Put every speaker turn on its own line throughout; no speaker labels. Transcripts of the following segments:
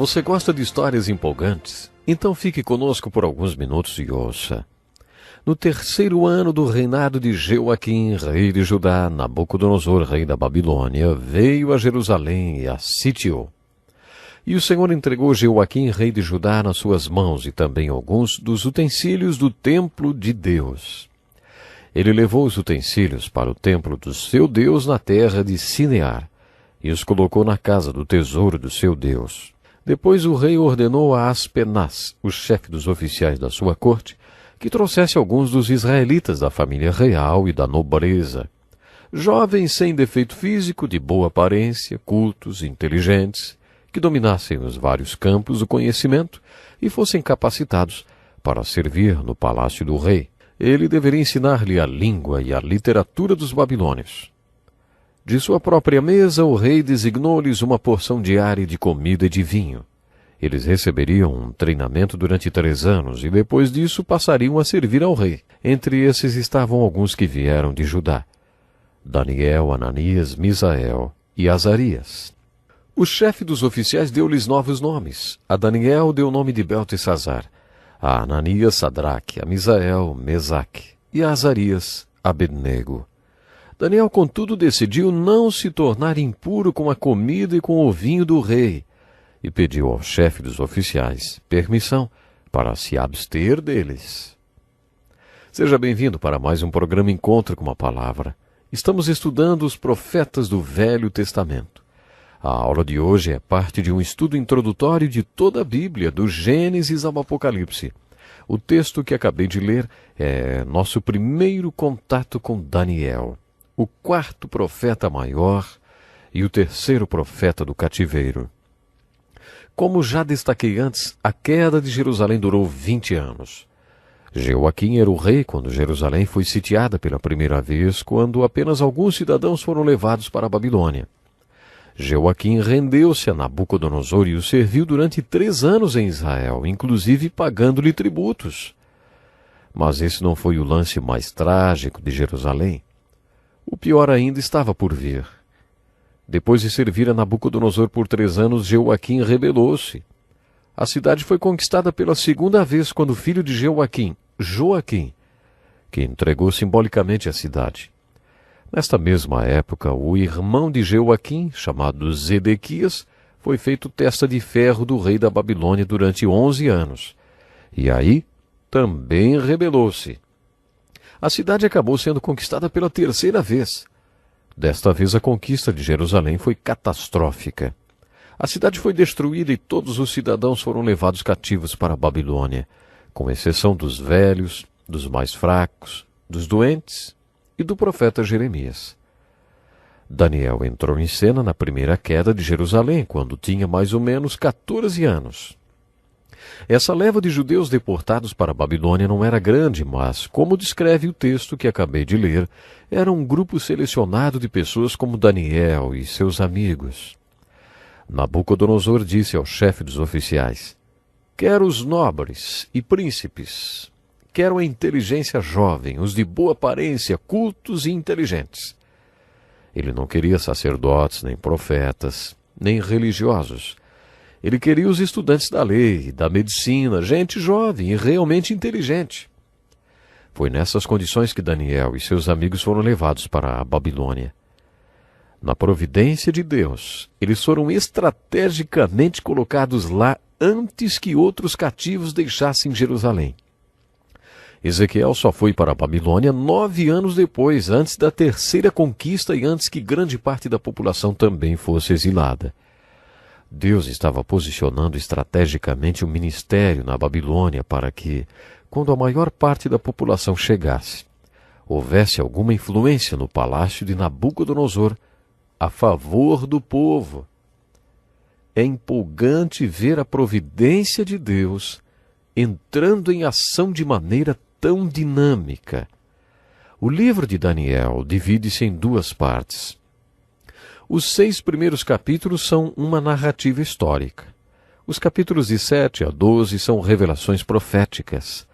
Você gosta de histórias empolgantes? Então fique conosco por alguns minutos e ouça. No 3º ano do reinado de Jeoaquim, rei de Judá, Nabucodonosor, rei da Babilônia, veio a Jerusalém e a sitiou. E o Senhor entregou Jeoaquim, rei de Judá, nas suas mãos, e também alguns dos utensílios do templo de Deus. Ele levou os utensílios para o templo do seu Deus na terra de Sinear, e os colocou na casa do tesouro do seu Deus. Depois o rei ordenou a Aspenaz, o chefe dos oficiais da sua corte, que trouxesse alguns dos israelitas da família real e da nobreza, jovens sem defeito físico, de boa aparência, cultos, inteligentes, que dominassem os vários campos do conhecimento e fossem capacitados para servir no palácio do rei. Ele deveria ensinar-lhe a língua e a literatura dos babilônios. De sua própria mesa, o rei designou-lhes uma porção diária de comida e de vinho. Eles receberiam um treinamento durante 3 anos e depois disso passariam a servir ao rei. Entre esses estavam alguns que vieram de Judá: Daniel, Ananias, Misael e Azarias. O chefe dos oficiais deu-lhes novos nomes. A Daniel deu o nome de Beltesazar, a Ananias, Sadraque, a Misael, Mesaque e a Azarias, Abednego. Daniel, contudo, decidiu não se tornar impuro com a comida e com o vinho do rei, e pediu ao chefe dos oficiais permissão para se abster deles. Seja bem-vindo para mais um programa Encontro com a Palavra. Estamos estudando os profetas do Velho Testamento. A aula de hoje é parte de um estudo introdutório de toda a Bíblia, do Gênesis ao Apocalipse. O texto que acabei de ler é nosso primeiro contato com Daniel, o 4º profeta maior e o 3º profeta do cativeiro. Como já destaquei antes, a queda de Jerusalém durou 20 anos. Jeoaquim era o rei quando Jerusalém foi sitiada pela primeira vez, quando apenas alguns cidadãos foram levados para a Babilônia. Jeoaquim rendeu-se a Nabucodonosor e o serviu durante 3 anos em Israel, inclusive pagando-lhe tributos. Mas esse não foi o lance mais trágico de Jerusalém. O pior ainda estava por vir. Depois de servir a Nabucodonosor por 3 anos, Jeoaquim rebelou-se. A cidade foi conquistada pela 2ª vez quando o filho de Jeoaquim, Joaquim, que entregou simbolicamente a cidade. Nesta mesma época, o irmão de Jeoaquim, chamado Zedequias, foi feito testa de ferro do rei da Babilônia durante 11 anos. E aí também rebelou-se. A cidade acabou sendo conquistada pela 3ª vez. Desta vez a conquista de Jerusalém foi catastrófica. A cidade foi destruída e todos os cidadãos foram levados cativos para a Babilônia, com exceção dos velhos, dos mais fracos, dos doentes e do profeta Jeremias. Daniel entrou em cena na primeira queda de Jerusalém, quando tinha mais ou menos 14 anos. Essa leva de judeus deportados para a Babilônia não era grande, mas, como descreve o texto que acabei de ler, era um grupo selecionado de pessoas como Daniel e seus amigos. Nabucodonosor disse ao chefe dos oficiais: quero os nobres e príncipes, quero a inteligência jovem, os de boa aparência, cultos e inteligentes. Ele não queria sacerdotes, nem profetas, nem religiosos. Ele queria os estudantes da lei, da medicina, gente jovem e realmente inteligente. Foi nessas condições que Daniel e seus amigos foram levados para a Babilônia. Na providência de Deus, eles foram estrategicamente colocados lá antes que outros cativos deixassem Jerusalém. Ezequiel só foi para a Babilônia 9 anos depois, antes da 3ª conquista e antes que grande parte da população também fosse exilada. Deus estava posicionando estrategicamente o ministério na Babilônia para que, quando a maior parte da população chegasse, houvesse alguma influência no palácio de Nabucodonosor a favor do povo. É empolgante ver a providência de Deus entrando em ação de maneira tão dinâmica. O livro de Daniel divide-se em 2 partes. Os 6 primeiros capítulos são uma narrativa histórica. Os capítulos de 7 a 12 são revelações proféticas.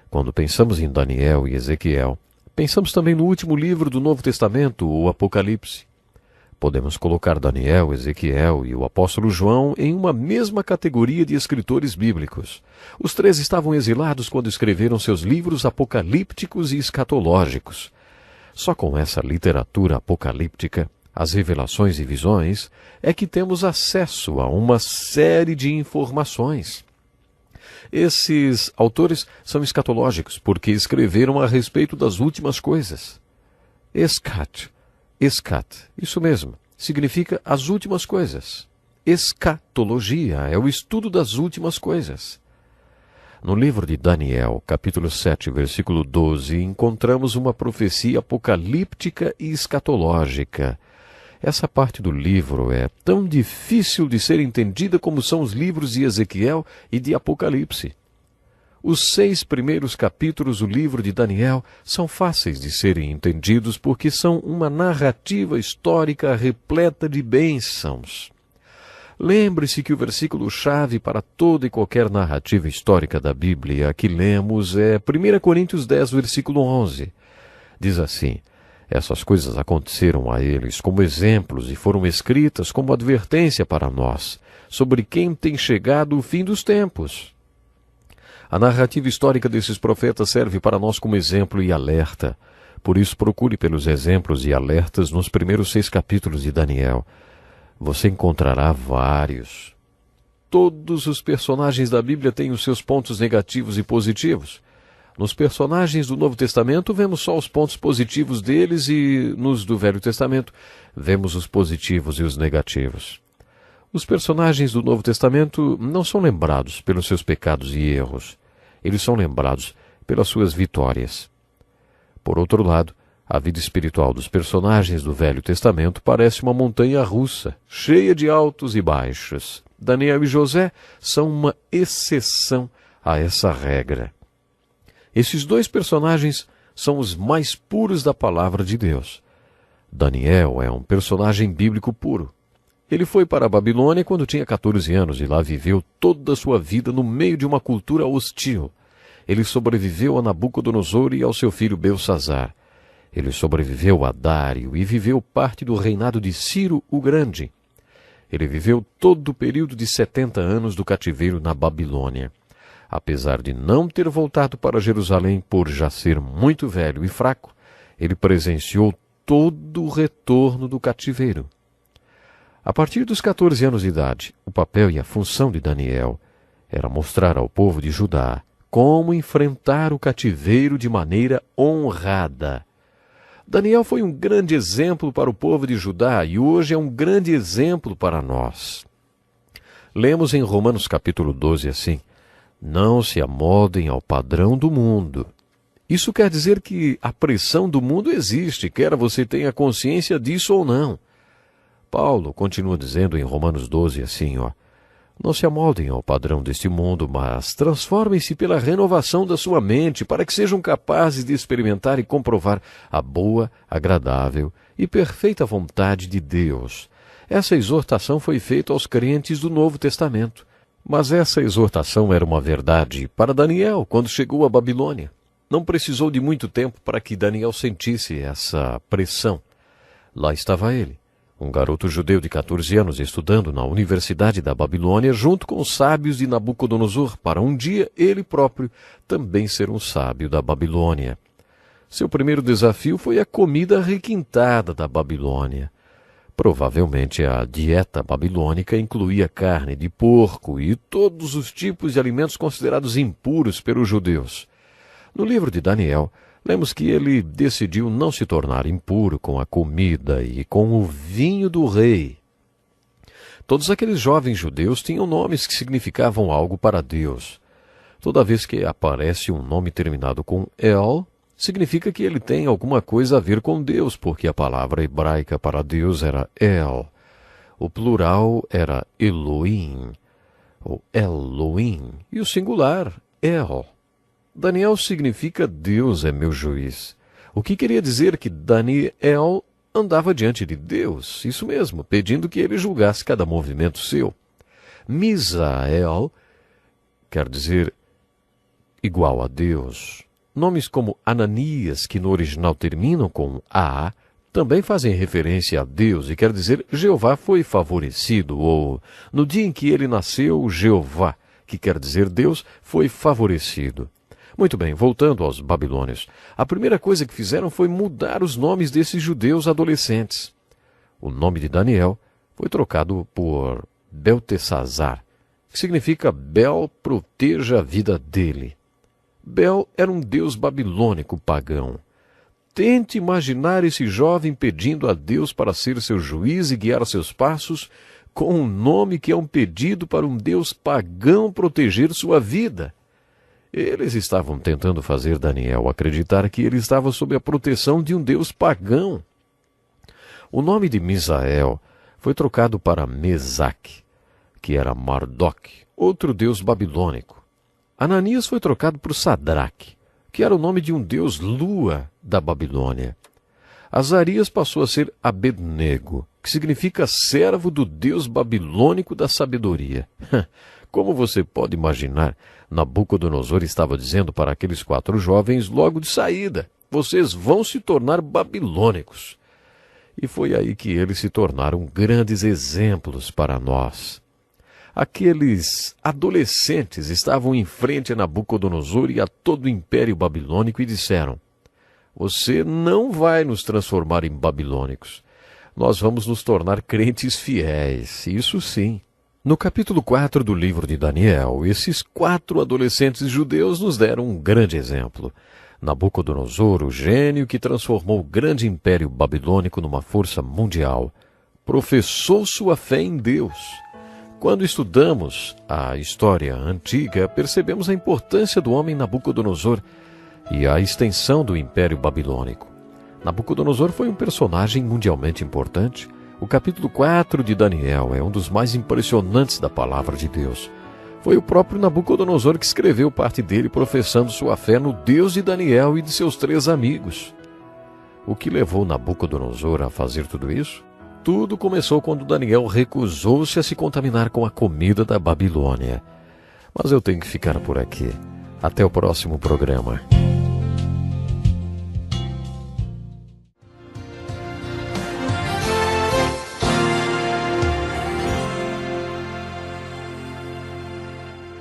Quando pensamos em Daniel e Ezequiel, pensamos também no último livro do Novo Testamento, o Apocalipse. Podemos colocar Daniel, Ezequiel e o apóstolo João em uma mesma categoria de escritores bíblicos. Os três estavam exilados quando escreveram seus livros apocalípticos e escatológicos. Só com essa literatura apocalíptica, as revelações e visões, é que temos acesso a uma série de informações. Esses autores são escatológicos porque escreveram a respeito das últimas coisas. Escat, isso mesmo, significa as últimas coisas. Escatologia é o estudo das últimas coisas. No livro de Daniel, capítulo 7, versículo 12, encontramos uma profecia apocalíptica e escatológica. Essa parte do livro é tão difícil de ser entendida como são os livros de Ezequiel e de Apocalipse. Os 6 primeiros capítulos do livro de Daniel são fáceis de serem entendidos porque são uma narrativa histórica repleta de bênçãos. Lembre-se que o versículo-chave para toda e qualquer narrativa histórica da Bíblia que lemos é 1 Coríntios 10, versículo 11. Diz assim: essas coisas aconteceram a eles como exemplos e foram escritas como advertência para nós, sobre quem tem chegado o fim dos tempos. A narrativa histórica desses profetas serve para nós como exemplo e alerta. Por isso, procure pelos exemplos e alertas nos primeiros 6 capítulos de Daniel. Você encontrará vários. Todos os personagens da Bíblia têm os seus pontos negativos e positivos. Nos personagens do Novo Testamento, vemos só os pontos positivos deles e, nos do Velho Testamento, vemos os positivos e os negativos. Os personagens do Novo Testamento não são lembrados pelos seus pecados e erros. Eles são lembrados pelas suas vitórias. Por outro lado, a vida espiritual dos personagens do Velho Testamento parece uma montanha russa, cheia de altos e baixos. Daniel e José são uma exceção a essa regra. Esses 2 personagens são os mais puros da palavra de Deus. Daniel é um personagem bíblico puro. Ele foi para a Babilônia quando tinha 14 anos e lá viveu toda a sua vida no meio de uma cultura hostil. Ele sobreviveu a Nabucodonosor e ao seu filho Belsassar. Ele sobreviveu a Dário e viveu parte do reinado de Ciro o Grande. Ele viveu todo o período de 70 anos do cativeiro na Babilônia. Apesar de não ter voltado para Jerusalém por já ser muito velho e fraco, ele presenciou todo o retorno do cativeiro. A partir dos 14 anos de idade, o papel e a função de Daniel era mostrar ao povo de Judá como enfrentar o cativeiro de maneira honrada. Daniel foi um grande exemplo para o povo de Judá e hoje é um grande exemplo para nós. Lemos em Romanos capítulo 12 assim: não se amoldem ao padrão do mundo. Isso quer dizer que a pressão do mundo existe, quer você tenha consciência disso ou não. Paulo continua dizendo em Romanos 12 assim, não se amoldem ao padrão deste mundo, mas transformem-se pela renovação da sua mente, para que sejam capazes de experimentar e comprovar a boa, agradável e perfeita vontade de Deus. Essa exortação foi feita aos crentes do Novo Testamento. Mas essa exortação era uma verdade para Daniel quando chegou à Babilônia. Não precisou de muito tempo para que Daniel sentisse essa pressão. Lá estava ele, um garoto judeu de 14 anos estudando na Universidade da Babilônia junto com os sábios de Nabucodonosor, para um dia ele próprio também ser um sábio da Babilônia. Seu primeiro desafio foi a comida requintada da Babilônia. Provavelmente a dieta babilônica incluía carne de porco e todos os tipos de alimentos considerados impuros pelos judeus. No livro de Daniel, lemos que ele decidiu não se tornar impuro com a comida e com o vinho do rei. Todos aqueles jovens judeus tinham nomes que significavam algo para Deus. Toda vez que aparece um nome terminado com El, significa que ele tem alguma coisa a ver com Deus, porque a palavra hebraica para Deus era El. O plural era Elohim, ou Elohim, e o singular, El. Daniel significa Deus é meu juiz. O que queria dizer que Daniel andava diante de Deus, isso mesmo, pedindo que ele julgasse cada movimento seu. Misael quer dizer igual a Deus. Nomes como Ananias, que no original terminam com A, também fazem referência a Deus e quer dizer Jeová foi favorecido, ou no dia em que ele nasceu, Jeová, que quer dizer Deus, foi favorecido. Muito bem, voltando aos babilônios, a primeira coisa que fizeram foi mudar os nomes desses judeus adolescentes. O nome de Daniel foi trocado por Beltesazar, que significa Bel proteja a vida dele. Bel era um deus babilônico pagão. Tente imaginar esse jovem pedindo a Deus para ser seu juiz e guiar seus passos com um nome que é um pedido para um deus pagão proteger sua vida. Eles estavam tentando fazer Daniel acreditar que ele estava sob a proteção de um deus pagão. O nome de Misael foi trocado para Mesaque, que era Marduk, outro deus babilônico. Ananias foi trocado por Sadraque, que era o nome de um deus lua da Babilônia. Azarias passou a ser Abednego, que significa servo do deus babilônico da sabedoria. Como você pode imaginar, Nabucodonosor estava dizendo para aqueles 4 jovens logo de saída: vocês vão se tornar babilônicos. E foi aí que eles se tornaram grandes exemplos para nós. Aqueles adolescentes estavam em frente a Nabucodonosor e a todo o império babilônico e disseram: você não vai nos transformar em babilônicos. Nós vamos nos tornar crentes fiéis, isso sim. No capítulo 4 do livro de Daniel, esses 4 adolescentes judeus nos deram um grande exemplo. Nabucodonosor, o gênio que transformou o grande império babilônico numa força mundial, professou sua fé em Deus. Quando estudamos a história antiga, percebemos a importância do homem Nabucodonosor e a extensão do Império Babilônico. Nabucodonosor foi um personagem mundialmente importante. O capítulo 4 de Daniel é um dos mais impressionantes da palavra de Deus. Foi o próprio Nabucodonosor que escreveu parte dele professando sua fé no Deus de Daniel e de seus 3 amigos. O que levou Nabucodonosor a fazer tudo isso? Tudo começou quando Daniel recusou-se a se contaminar com a comida da Babilônia. Mas eu tenho que ficar por aqui. Até o próximo programa.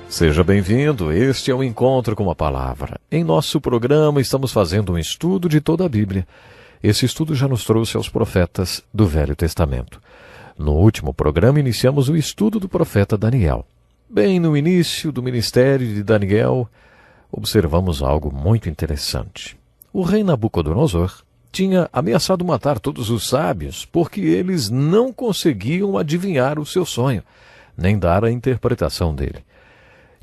Seja bem-vindo, este é o Encontro com a Palavra. Em nosso programa estamos fazendo um estudo de toda a Bíblia. Esse estudo já nos trouxe aos profetas do Velho Testamento. No último programa iniciamos o estudo do profeta Daniel. Bem no início do ministério de Daniel, observamos algo muito interessante. O rei Nabucodonosor tinha ameaçado matar todos os sábios porque eles não conseguiam adivinhar o seu sonho, nem dar a interpretação dele.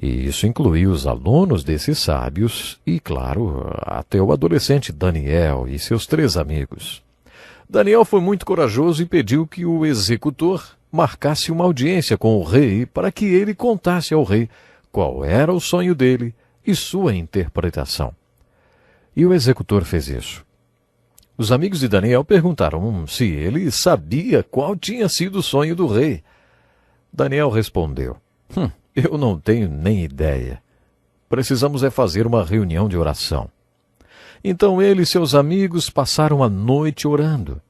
E isso incluía os alunos desses sábios e, claro, até o adolescente Daniel e seus 3 amigos. Daniel foi muito corajoso e pediu que o executor marcasse uma audiência com o rei para que ele contasse ao rei qual era o sonho dele e sua interpretação. E o executor fez isso. Os amigos de Daniel perguntaram se ele sabia qual tinha sido o sonho do rei. Daniel respondeu: eu não tenho nem ideia. Precisamos fazer uma reunião de oração. Então ele e seus amigos passaram a noite orando.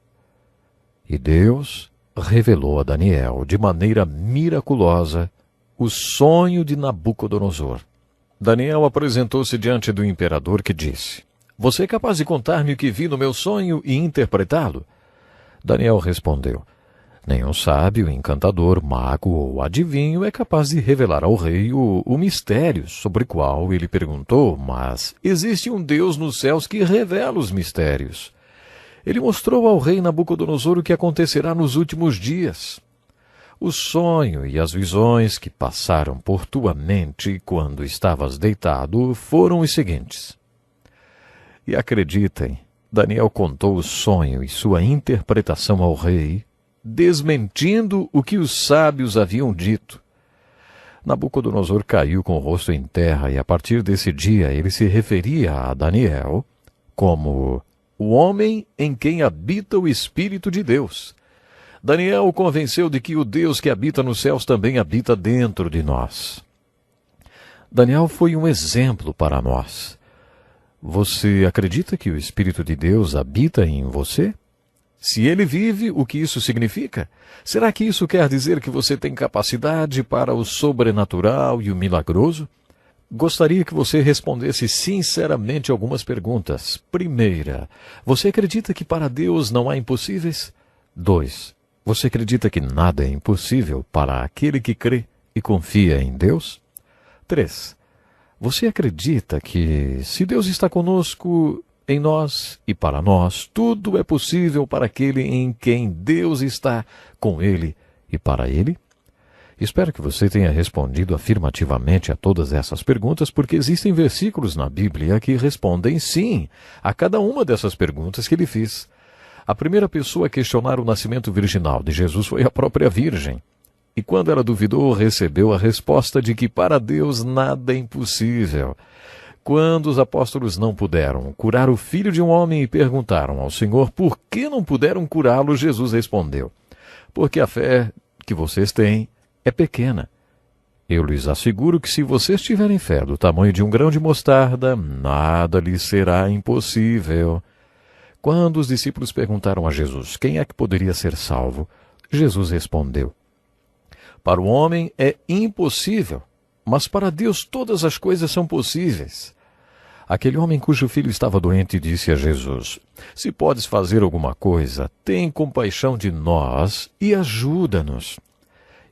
E Deus revelou a Daniel, de maneira miraculosa, o sonho de Nabucodonosor. Daniel apresentou-se diante do imperador, que disse: você é capaz de contar-me o que vi no meu sonho e interpretá-lo? Daniel respondeu: nenhum sábio, encantador, mago ou adivinho é capaz de revelar ao rei o mistério sobre o qual ele perguntou, mas existe um Deus nos céus que revela os mistérios. Ele mostrou ao rei Nabucodonosor o que acontecerá nos últimos dias. O sonho e as visões que passaram por tua mente quando estavas deitado foram os seguintes. E acreditem, Daniel contou o sonho e sua interpretação ao rei, desmentindo o que os sábios haviam dito. Nabucodonosor caiu com o rosto em terra e a partir desse dia ele se referia a Daniel como o homem em quem habita o Espírito de Deus. Daniel o convenceu de que o Deus que habita nos céus também habita dentro de nós. Daniel foi um exemplo para nós. Você acredita que o Espírito de Deus habita em você? Se ele vive, o que isso significa? Será que isso quer dizer que você tem capacidade para o sobrenatural e o milagroso? Gostaria que você respondesse sinceramente algumas perguntas. Primeira, você acredita que para Deus não há impossíveis? 2. Você acredita que nada é impossível para aquele que crê e confia em Deus? 3. Você acredita que, se Deus está conosco, em nós e para nós, tudo é possível para aquele em quem Deus está, com ele e para ele? Espero que você tenha respondido afirmativamente a todas essas perguntas, porque existem versículos na Bíblia que respondem sim a cada uma dessas perguntas que lhe fiz. A primeira pessoa a questionar o nascimento virginal de Jesus foi a própria Virgem. E quando ela duvidou, recebeu a resposta de que para Deus nada é impossível. Quando os apóstolos não puderam curar o filho de um homem e perguntaram ao Senhor por que não puderam curá-lo, Jesus respondeu: porque a fé que vocês têm é pequena. Eu lhes asseguro que se vocês tiverem fé do tamanho de um grão de mostarda, nada lhes será impossível. Quando os discípulos perguntaram a Jesus quem é que poderia ser salvo, Jesus respondeu: para o homem é impossível, mas para Deus todas as coisas são possíveis. Aquele homem cujo filho estava doente disse a Jesus: se podes fazer alguma coisa, tem compaixão de nós e ajuda-nos.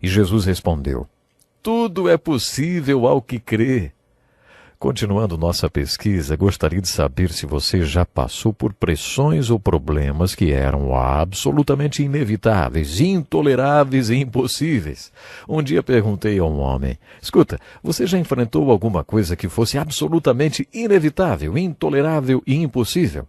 E Jesus respondeu: tudo é possível ao que crê. Continuando nossa pesquisa, gostaria de saber se você já passou por pressões ou problemas que eram absolutamente inevitáveis, intoleráveis e impossíveis. Um dia perguntei a um homem: escuta, você já enfrentou alguma coisa que fosse absolutamente inevitável, intolerável e impossível?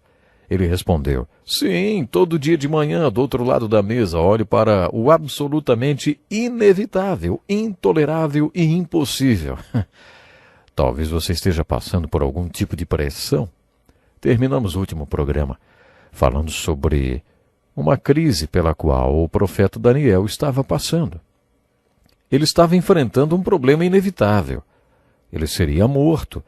Ele respondeu: sim, todo dia de manhã, do outro lado da mesa, olho para o absolutamente inevitável, intolerável e impossível. Talvez você esteja passando por algum tipo de pressão. Terminamos o último programa falando sobre uma crise pela qual o profeta Daniel estava passando. Ele estava enfrentando um problema inevitável. Ele seria morto.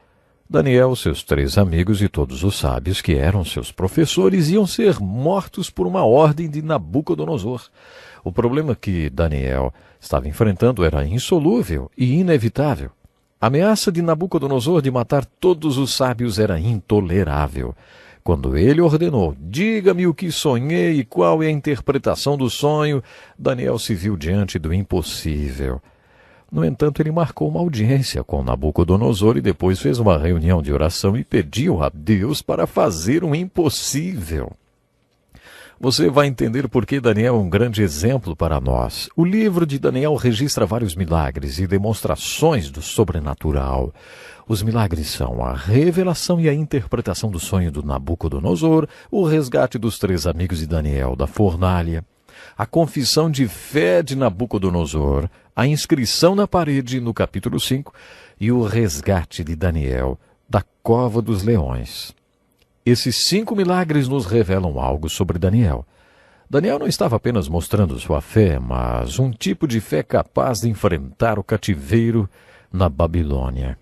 Daniel, seus 3 amigos e todos os sábios que eram seus professores iam ser mortos por uma ordem de Nabucodonosor. O problema que Daniel estava enfrentando era insolúvel e inevitável. A ameaça de Nabucodonosor de matar todos os sábios era intolerável. Quando ele ordenou: diga-me o que sonhei e qual é a interpretação do sonho, Daniel se viu diante do impossível. No entanto, ele marcou uma audiência com Nabucodonosor e depois fez uma reunião de oração e pediu a Deus para fazer o impossível. Você vai entender por que Daniel é um grande exemplo para nós. O livro de Daniel registra vários milagres e demonstrações do sobrenatural. Os milagres são a revelação e a interpretação do sonho do Nabucodonosor, o resgate dos 3 amigos de Daniel da fornalha, a confissão de fé de Nabucodonosor, a inscrição na parede no capítulo 5 e o resgate de Daniel da cova dos leões. Esses 5 milagres nos revelam algo sobre Daniel. Daniel não estava apenas mostrando sua fé, mas um tipo de fé capaz de enfrentar o cativeiro na Babilônia.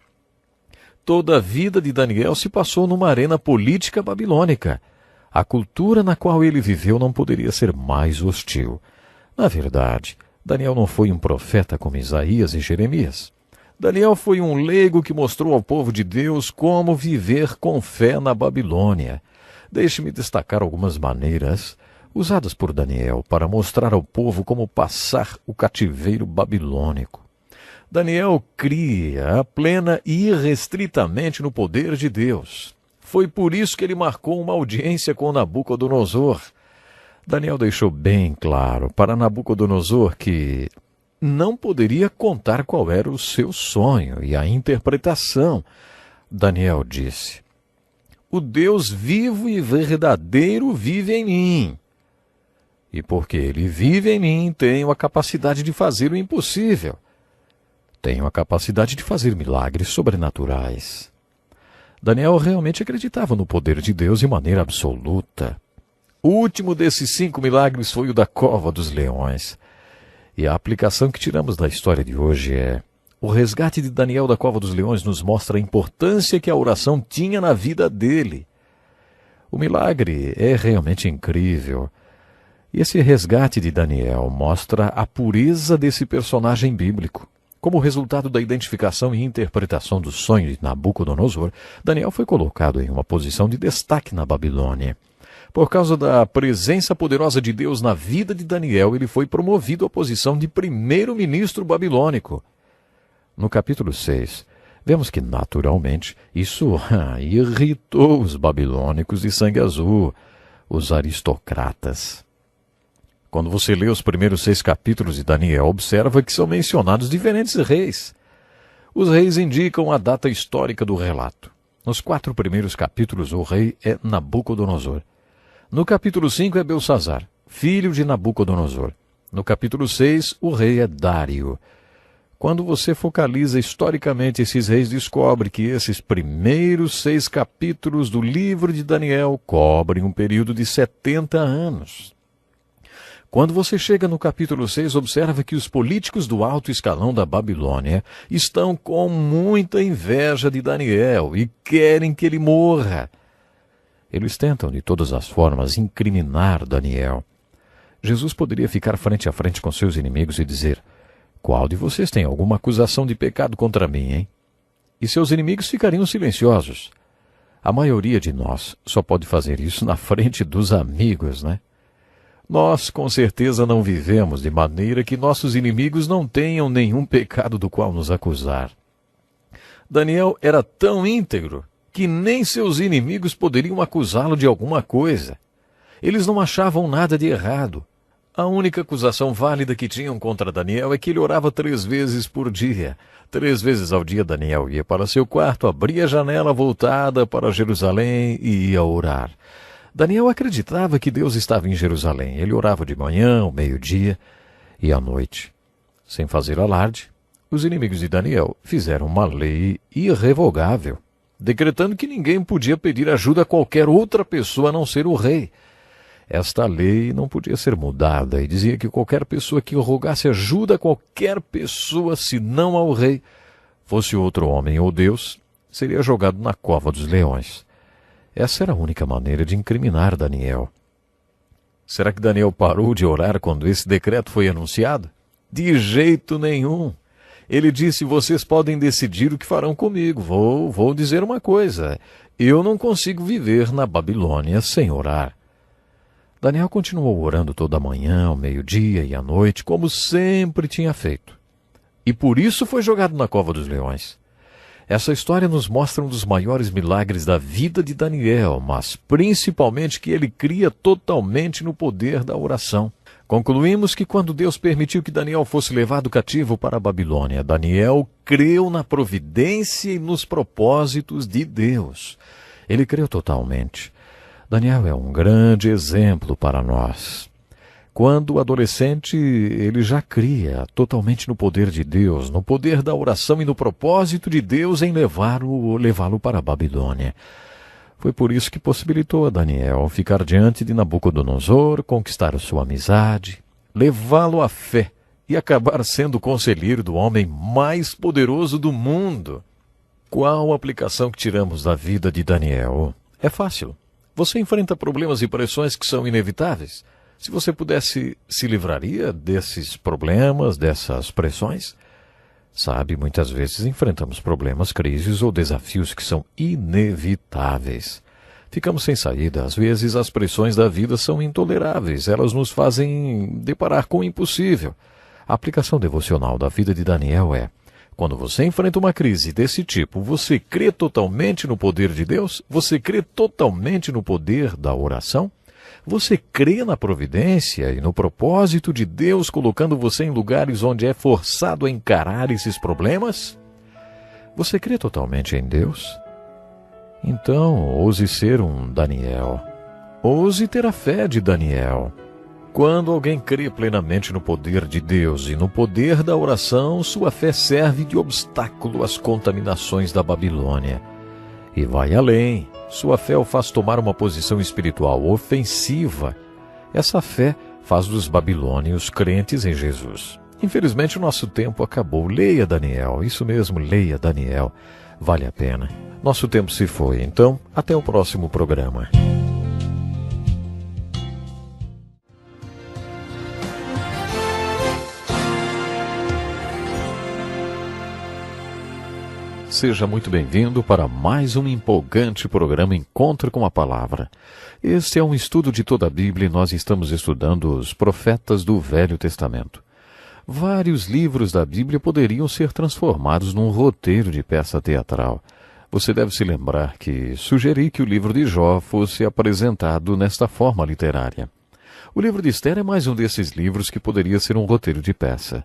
Toda a vida de Daniel se passou numa arena política babilônica. A cultura na qual ele viveu não poderia ser mais hostil. Na verdade, Daniel não foi um profeta como Isaías e Jeremias. Daniel foi um leigo que mostrou ao povo de Deus como viver com fé na Babilônia. Deixe-me destacar algumas maneiras usadas por Daniel para mostrar ao povo como passar o cativeiro babilônico. Daniel cria plena e irrestritamente no poder de Deus. Foi por isso que ele marcou uma audiência com Nabucodonosor. Daniel deixou bem claro para Nabucodonosor que não poderia contar qual era o seu sonho e a interpretação. Daniel disse: o Deus vivo e verdadeiro vive em mim. E porque ele vive em mim, tenho a capacidade de fazer o impossível. Tenho a capacidade de fazer milagres sobrenaturais. Daniel realmente acreditava no poder de Deus de maneira absoluta. O último desses 5 milagres foi o da cova dos leões. E a aplicação que tiramos da história de hoje é: o resgate de Daniel da cova dos leões nos mostra a importância que a oração tinha na vida dele. O milagre é realmente incrível. E esse resgate de Daniel mostra a pureza desse personagem bíblico. Como resultado da identificação e interpretação do sonho de Nabucodonosor, Daniel foi colocado em uma posição de destaque na Babilônia. Por causa da presença poderosa de Deus na vida de Daniel, ele foi promovido à posição de primeiro-ministro babilônico. No capítulo 6, vemos que, naturalmente, isso irritou os babilônicos de sangue azul, os aristocratas. Quando você lê os primeiros 6 capítulos de Daniel, observa que são mencionados diferentes reis. Os reis indicam a data histórica do relato. Nos 4 primeiros capítulos, o rei é Nabucodonosor. No capítulo 5 é Belsazar, filho de Nabucodonosor. No capítulo 6, o rei é Dário. Quando você focaliza historicamente esses reis, descobre que esses primeiros 6 capítulos do livro de Daniel cobrem um período de 70 anos. Quando você chega no capítulo 6, observa que os políticos do alto escalão da Babilônia estão com muita inveja de Daniel e querem que ele morra. Eles tentam, de todas as formas, incriminar Daniel. Jesus poderia ficar frente a frente com seus inimigos e dizer: qual de vocês tem alguma acusação de pecado contra mim, hein? E seus inimigos ficariam silenciosos. A maioria de nós só pode fazer isso na frente dos amigos, né? Nós, com certeza, não vivemos de maneira que nossos inimigos não tenham nenhum pecado do qual nos acusar. Daniel era tão íntegro que nem seus inimigos poderiam acusá-lo de alguma coisa. Eles não achavam nada de errado. A única acusação válida que tinham contra Daniel é que ele orava 3 vezes por dia. 3 vezes ao dia Daniel ia para seu quarto, abria a janela voltada para Jerusalém e ia orar. Daniel acreditava que Deus estava em Jerusalém. Ele orava de manhã, ao meio-dia e à noite. Sem fazer alarde, os inimigos de Daniel fizeram uma lei irrevogável, decretando que ninguém podia pedir ajuda a qualquer outra pessoa a não ser o rei. Esta lei não podia ser mudada e dizia que qualquer pessoa que rogasse ajuda a qualquer pessoa, senão ao rei, fosse outro homem ou Deus, seria jogado na cova dos leões. Essa era a única maneira de incriminar Daniel. Será que Daniel parou de orar quando esse decreto foi anunciado? De jeito nenhum. Ele disse: vocês podem decidir o que farão comigo. Vou dizer uma coisa. Eu não consigo viver na Babilônia sem orar. Daniel continuou orando toda a manhã, ao meio-dia e à noite, como sempre tinha feito. E por isso foi jogado na cova dos leões. Essa história nos mostra um dos maiores milagres da vida de Daniel, mas principalmente que ele cria totalmente no poder da oração. Concluímos que quando Deus permitiu que Daniel fosse levado cativo para a Babilônia, Daniel creu na providência e nos propósitos de Deus. Ele creu totalmente. Daniel é um grande exemplo para nós. Quando adolescente, ele já cria totalmente no poder de Deus, no poder da oração e no propósito de Deus em levá-lo para a Babilônia. Foi por isso que possibilitou a Daniel ficar diante de Nabucodonosor, conquistar sua amizade, levá-lo à fé e acabar sendo o conselheiro do homem mais poderoso do mundo. Qual a aplicação que tiramos da vida de Daniel? É fácil. Você enfrenta problemas e pressões que são inevitáveis. Se você pudesse, se livraria desses problemas, dessas pressões? Sabe, muitas vezes enfrentamos problemas, crises ou desafios que são inevitáveis. Ficamos sem saída. Às vezes as pressões da vida são intoleráveis. Elas nos fazem deparar com o impossível. A aplicação devocional da vida de Daniel é: quando você enfrenta uma crise desse tipo, você crê totalmente no poder de Deus? Você crê totalmente no poder da oração? Você crê na providência e no propósito de Deus colocando você em lugares onde é forçado a encarar esses problemas? Você crê totalmente em Deus? Então, ouse ser um Daniel. Ouse ter a fé de Daniel. Quando alguém crê plenamente no poder de Deus e no poder da oração, sua fé serve de obstáculo às contaminações da Babilônia. E vai além. Sua fé o faz tomar uma posição espiritual ofensiva. Essa fé faz dos babilônios crentes em Jesus. Infelizmente, o nosso tempo acabou. Leia Daniel. Isso mesmo, leia Daniel. Vale a pena. Nosso tempo se foi. Então, até o próximo programa. seja muito bem-vindo para mais um empolgante programa Encontro com a Palavra. Este é um estudo de toda a Bíblia e nós estamos estudando os profetas do Velho Testamento. Vários livros da Bíblia poderiam ser transformados num roteiro de peça teatral. Você deve se lembrar que sugeri que o livro de Jó fosse apresentado nesta forma literária. O livro de Esther é mais um desses livros que poderia ser um roteiro de peça.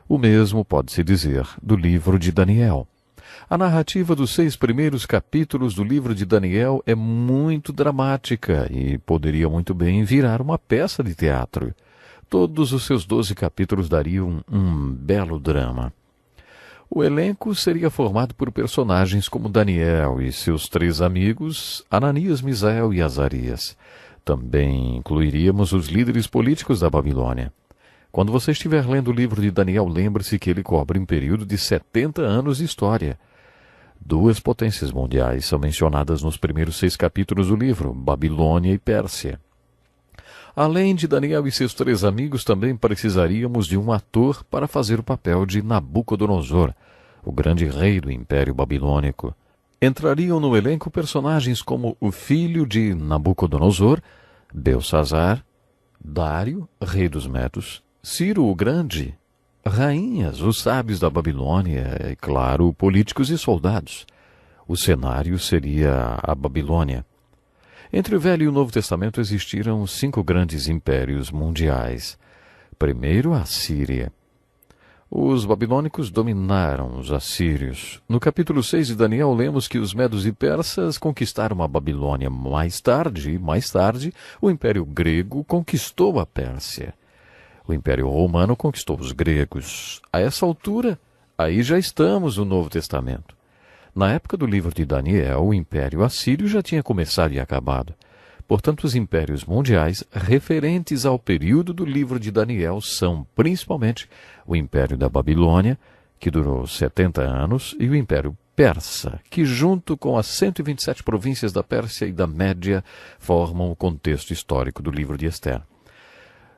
O mesmo pode-se dizer do livro de Daniel. A narrativa dos 6 primeiros capítulos do livro de Daniel é muito dramática e poderia muito bem virar uma peça de teatro. Todos os seus 12 capítulos dariam um belo drama. O elenco seria formado por personagens como Daniel e seus 3 amigos, Ananias, Misael e Azarias. Também incluiríamos os líderes políticos da Babilônia. Quando você estiver lendo o livro de Daniel, lembre-se que ele cobre um período de 70 anos de história. 2 potências mundiais são mencionadas nos primeiros 6 capítulos do livro, Babilônia e Pérsia. Além de Daniel e seus 3 amigos, também precisaríamos de um ator para fazer o papel de Nabucodonosor, o grande rei do Império Babilônico. Entrariam no elenco personagens como o filho de Nabucodonosor, Belsazar, Dário, rei dos Medos, Ciro o Grande, rainhas, os sábios da Babilônia e, claro, políticos e soldados. O cenário seria a Babilônia. Entre o Velho e o Novo Testamento existiram 5 grandes impérios mundiais. Primeiro, a Síria. Os babilônicos dominaram os assírios. No capítulo 6 de Daniel, lemos que os medos e persas conquistaram a Babilônia. Mais tarde, o Império Grego conquistou a Pérsia. O Império Romano conquistou os gregos. A essa altura, aí já estamos no Novo Testamento. Na época do livro de Daniel, o Império Assírio já tinha começado e acabado. Portanto, os impérios mundiais referentes ao período do livro de Daniel são, principalmente, o Império da Babilônia, que durou 70 anos, e o Império Persa, que, junto com as 127 províncias da Pérsia e da Média, formam o contexto histórico do livro de Esther.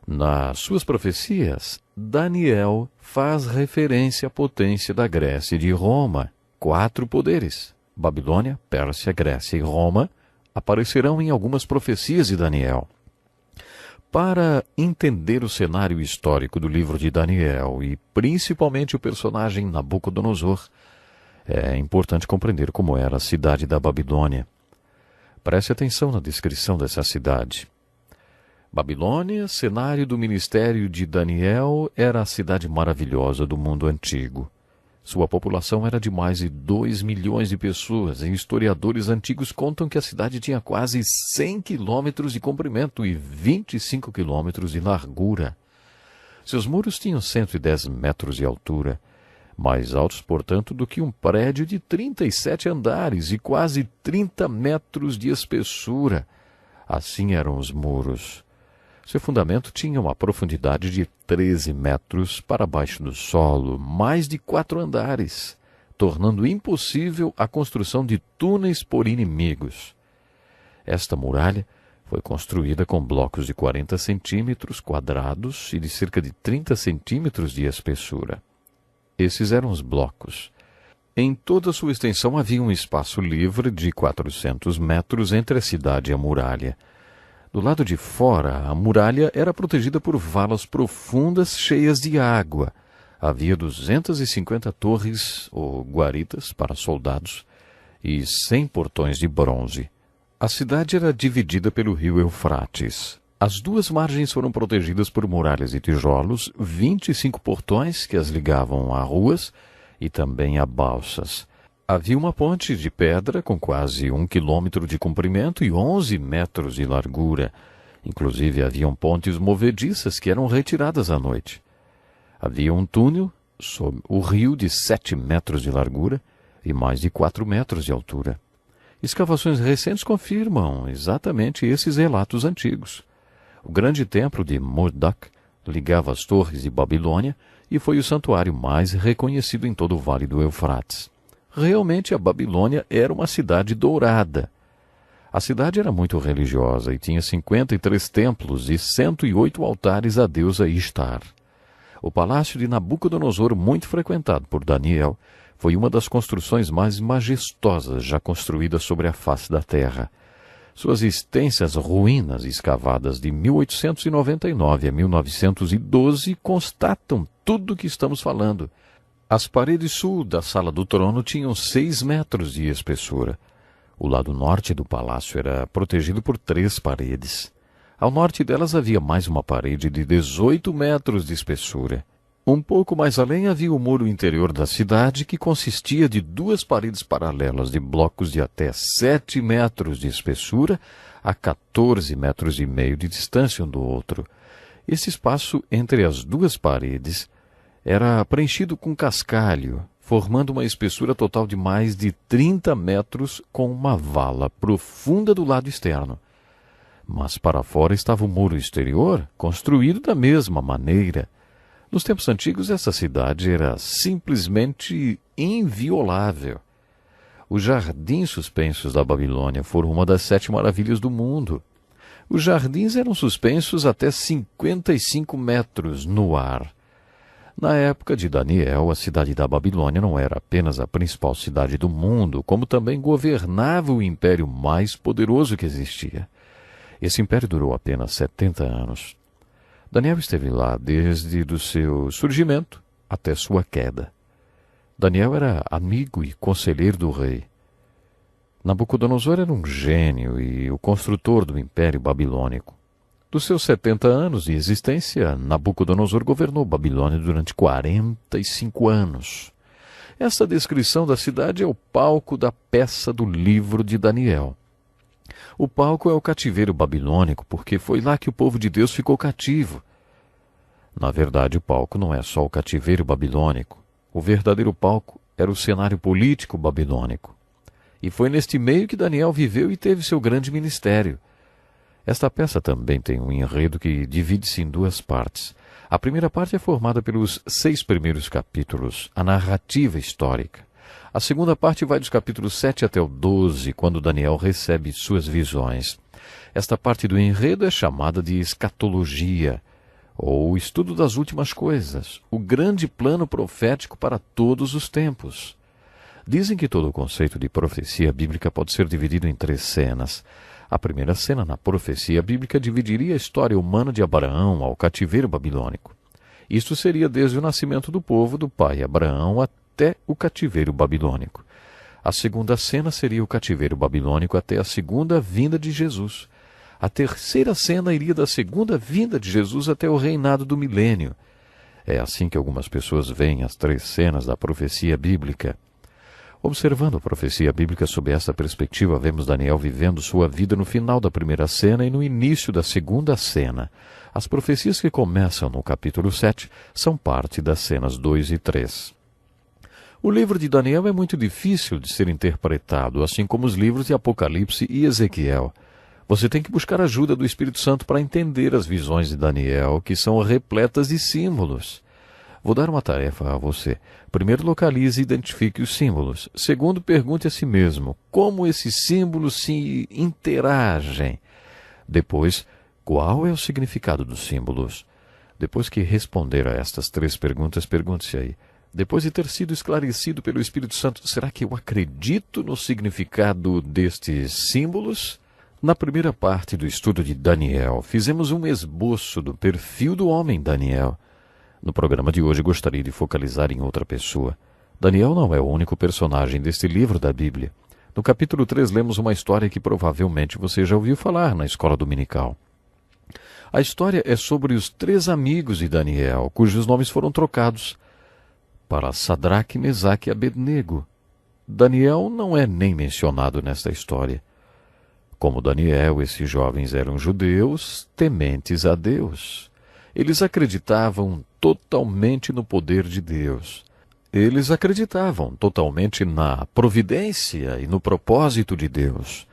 Nas suas profecias, Daniel faz referência à potência da Grécia e de Roma. 4 poderes, Babilônia, Pérsia, Grécia e Roma, aparecerão em algumas profecias de Daniel. Para entender o cenário histórico do livro de Daniel e principalmente o personagem Nabucodonosor, é importante compreender como era a cidade da Babilônia. Preste atenção na descrição dessa cidade. Babilônia, cenário do ministério de Daniel, era a cidade maravilhosa do mundo antigo. Sua população era de mais de 2 milhões de pessoas, e historiadores antigos contam que a cidade tinha quase 100 quilômetros de comprimento e 25 quilômetros de largura. Seus muros tinham 110 metros de altura, mais altos, portanto, do que um prédio de 37 andares e quase 30 metros de espessura. Assim eram os muros. Seu fundamento tinha uma profundidade de 13 metros para baixo do solo, mais de 4 andares, tornando impossível a construção de túneis por inimigos. Esta muralha foi construída com blocos de 40 centímetros quadrados e de cerca de 30 centímetros de espessura. Esses eram os blocos. Em toda sua extensão havia um espaço livre de 400 metros entre a cidade e a muralha. Do lado de fora, a muralha era protegida por valas profundas cheias de água. Havia 250 torres ou guaritas para soldados e 100 portões de bronze. A cidade era dividida pelo rio Eufrates. As 2 margens foram protegidas por muralhas de tijolos, 25 portões que as ligavam a ruas e também a balsas. Havia uma ponte de pedra com quase 1 quilômetro de comprimento e 11 metros de largura. Inclusive, haviam pontes movediças que eram retiradas à noite. Havia um túnel sob o rio de 7 metros de largura e mais de 4 metros de altura. Escavações recentes confirmam exatamente esses relatos antigos. O grande templo de Marduk ligava as torres de Babilônia e foi o santuário mais reconhecido em todo o Vale do Eufrates. Realmente a Babilônia era uma cidade dourada. A cidade era muito religiosa e tinha 53 templos e 108 altares à deusa Ishtar. O palácio de Nabucodonosor, muito frequentado por Daniel, Foi uma das construções mais majestosas já construídas sobre a face da terra. Suas extensas ruínas escavadas de 1899 a 1912 constatam tudo o que estamos falando. As paredes sul da sala do trono tinham 6 metros de espessura. O lado norte do palácio era protegido por 3 paredes. Ao norte delas havia mais uma parede de 18 metros de espessura. Um pouco mais além havia o muro interior da cidade, que consistia de 2 paredes paralelas de blocos de até 7 metros de espessura a 14 metros e meio de distância um do outro. Esse espaço entre as 2 paredes era preenchido com cascalho, formando uma espessura total de mais de 30 metros com uma vala profunda do lado externo. Mas para fora estava o muro exterior, construído da mesma maneira. Nos tempos antigos, essa cidade era simplesmente inviolável. Os jardins suspensos da Babilônia foram uma das 7 maravilhas do mundo. Os jardins eram suspensos até 55 metros no ar. Na época de Daniel, a cidade da Babilônia não era apenas a principal cidade do mundo, como também governava o império mais poderoso que existia. Esse império durou apenas 70 anos. Daniel esteve lá desde o seu surgimento até sua queda. Daniel era amigo e conselheiro do rei. Nabucodonosor era um gênio e o construtor do Império Babilônico. Dos seus 70 anos de existência, Nabucodonosor governou Babilônia durante 45 anos. Esta descrição da cidade é o palco da peça do livro de Daniel. O palco é o cativeiro babilônico, porque foi lá que o povo de Deus ficou cativo. Na verdade, o palco não é só o cativeiro babilônico. O verdadeiro palco era o cenário político babilônico. E foi neste meio que Daniel viveu e teve seu grande ministério. Esta peça também tem um enredo que divide-se em 2 partes. A primeira parte é formada pelos 6 primeiros capítulos, a narrativa histórica. A segunda parte vai dos capítulos 7 até o 12, quando Daniel recebe suas visões. Esta parte do enredo é chamada de escatologia, ou estudo das últimas coisas, o grande plano profético para todos os tempos. Dizem que todo o conceito de profecia bíblica pode ser dividido em 3 cenas. A primeira cena na profecia bíblica dividiria a história humana de Abraão ao cativeiro babilônico. Isto seria desde o nascimento do povo do pai Abraão até o cativeiro babilônico. A segunda cena seria o cativeiro babilônico até a segunda vinda de Jesus. A terceira cena iria da segunda vinda de Jesus até o reinado do milênio. É assim que algumas pessoas veem as 3 cenas da profecia bíblica. Observando a profecia bíblica sob esta perspectiva, vemos Daniel vivendo sua vida no final da primeira cena e no início da segunda cena. As profecias que começam no capítulo 7 são parte das cenas 2 e 3. O livro de Daniel é muito difícil de ser interpretado, assim como os livros de Apocalipse e Ezequiel. Você tem que buscar a ajuda do Espírito Santo para entender as visões de Daniel, que são repletas de símbolos. Vou dar uma tarefa a você. Primeiro, localize e identifique os símbolos. Segundo, pergunte a si mesmo como esses símbolos se interagem. Depois, qual é o significado dos símbolos? Depois que responder a estas 3 perguntas, pergunte-se aí. Depois de ter sido esclarecido pelo Espírito Santo, será que eu acredito no significado destes símbolos? Na primeira parte do estudo de Daniel, fizemos um esboço do perfil do homem Daniel. No programa de hoje, gostaria de focalizar em outra pessoa. Daniel não é o único personagem deste livro da Bíblia. No capítulo 3, lemos uma história que provavelmente você já ouviu falar na escola dominical. A história é sobre os 3 amigos de Daniel, cujos nomes foram trocados para Sadraque, Mesaque e Abednego. Daniel não é nem mencionado nesta história. Como Daniel, esses jovens eram judeus tementes a Deus. Eles acreditavam totalmente no poder de Deus. Eles acreditavam totalmente na providência e no propósito de Deus.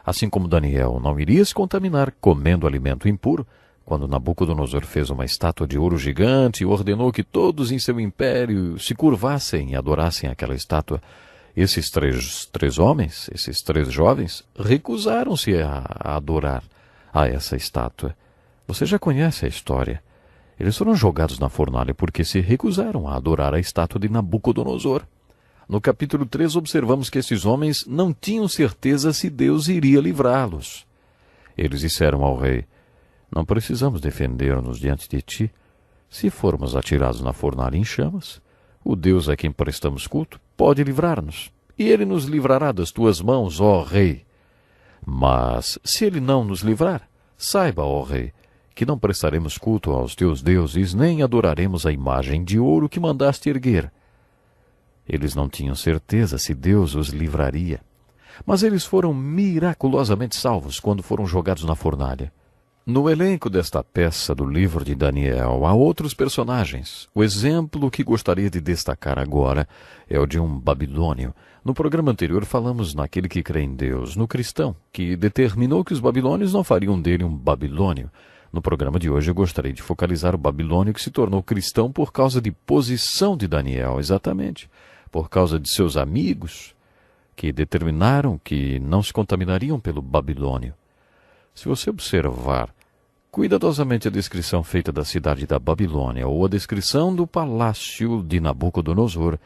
Assim como Daniel não iria se contaminar comendo alimento impuro, quando Nabucodonosor fez uma estátua de ouro gigante e ordenou que todos em seu império se curvassem e adorassem aquela estátua, esses três homens, esses 3 jovens, recusaram-se a adorar a essa estátua. Você já conhece a história. Eles foram jogados na fornalha porque se recusaram a adorar a estátua de Nabucodonosor. No capítulo 3, observamos que esses homens não tinham certeza se Deus iria livrá-los. Eles disseram ao rei: não precisamos defender-nos diante de ti. Se formos atirados na fornalha em chamas, o Deus a quem prestamos culto pode livrar-nos, e ele nos livrará das tuas mãos, ó rei. Mas, se ele não nos livrar, saiba, ó rei, que não prestaremos culto aos teus deuses, nem adoraremos a imagem de ouro que mandaste erguer. Eles não tinham certeza se Deus os livraria, mas eles foram miraculosamente salvos quando foram jogados na fornalha. No elenco desta peça do livro de Daniel há outros personagens. O exemplo que gostaria de destacar agora é o de um babilônio. No programa anterior falamos naquele que crê em Deus, no cristão, que determinou que os babilônios não fariam dele um babilônio. No programa de hoje eu gostaria de focalizar o babilônio que se tornou cristão por causa de posição de Daniel, exatamente, por causa de seus amigos, que determinaram que não se contaminariam pelo babilônio. Se você observar cuidadosamente a descrição feita da cidade da Babilônia ou a descrição do palácio de Nabucodonosor,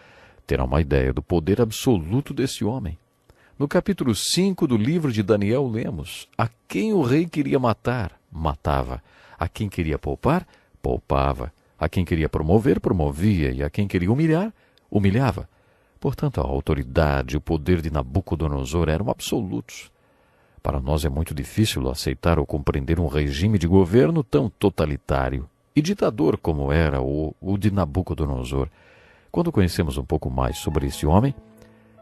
terá uma ideia do poder absoluto desse homem. No capítulo 5 do livro de Daniel lemos: a quem o rei queria matar, matava; a quem queria poupar, poupava; a quem queria promover, promovia; e a quem queria humilhar, humilhava. Portanto, a autoridade e o poder de Nabucodonosor eram absolutos. Para nós é muito difícil aceitar ou compreender um regime de governo tão totalitário e ditador como era o de Nabucodonosor. Quando conhecemos um pouco mais sobre esse homem,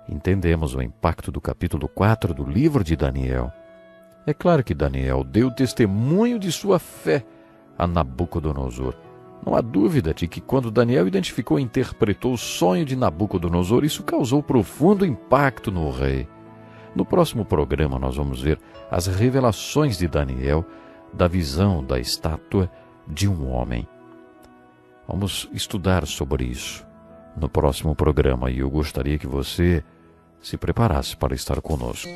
entendemos o impacto do capítulo 4 do livro de Daniel. É claro que Daniel deu testemunho de sua fé a Nabucodonosor. Não há dúvida de que quando Daniel identificou e interpretou o sonho de Nabucodonosor, isso causou profundo impacto no rei. No próximo programa nós vamos ver as revelações de Daniel da visão da estátua de um homem. Vamos estudar sobre isso no próximo programa e eu gostaria que você se preparasse para estar conosco.